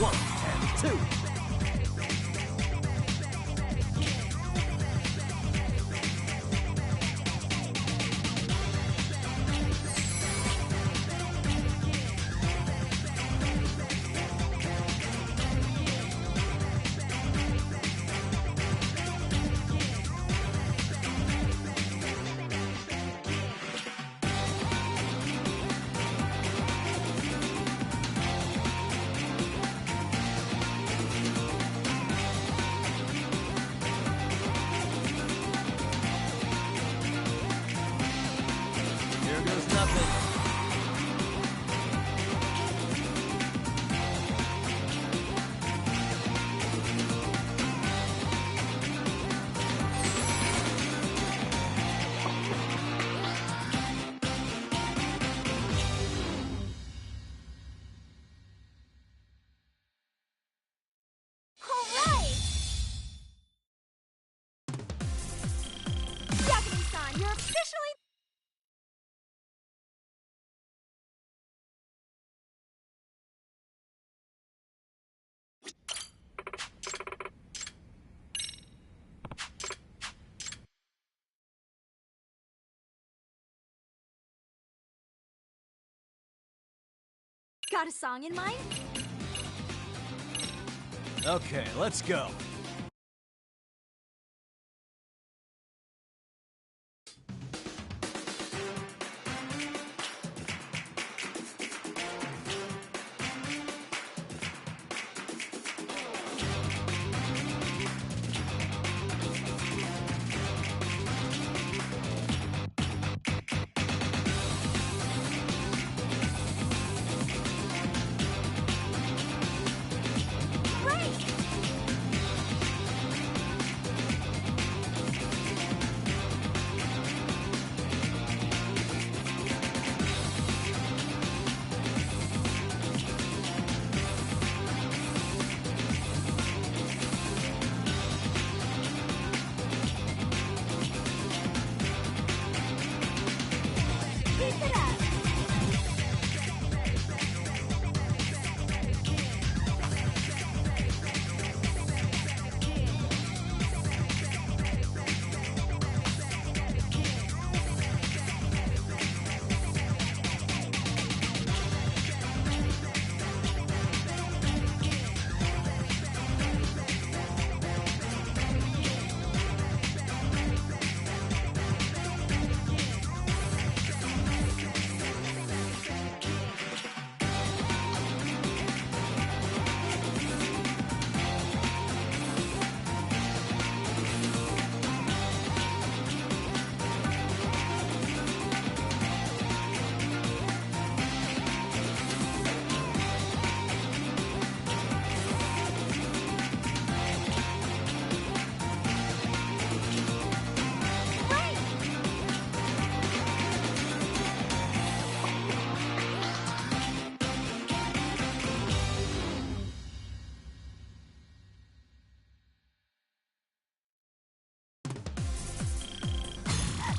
One and two. Here goes nothing. Alright! Yagami-san, you're officially... Got a song in mind? Okay, let's go.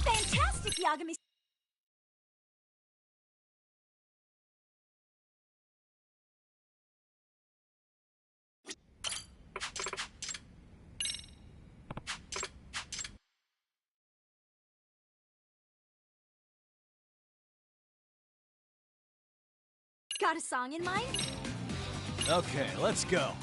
Fantastic, Yagami! Got a song in mind? Okay, let's go.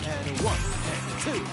And 1, and 2.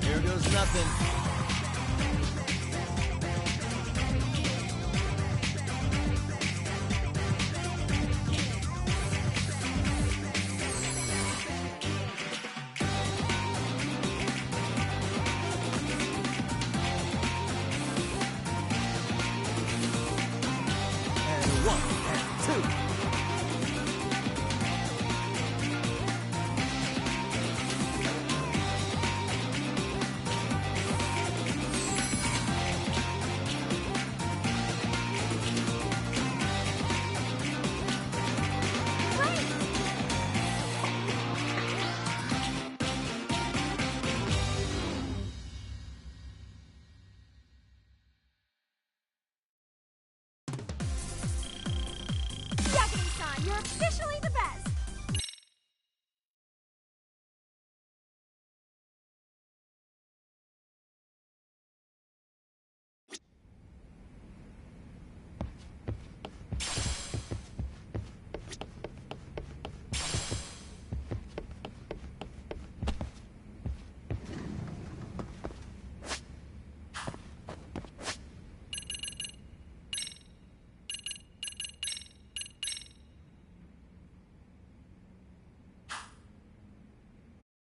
Here goes nothing. And 1, and 2. Yagami-san, you're officially the best!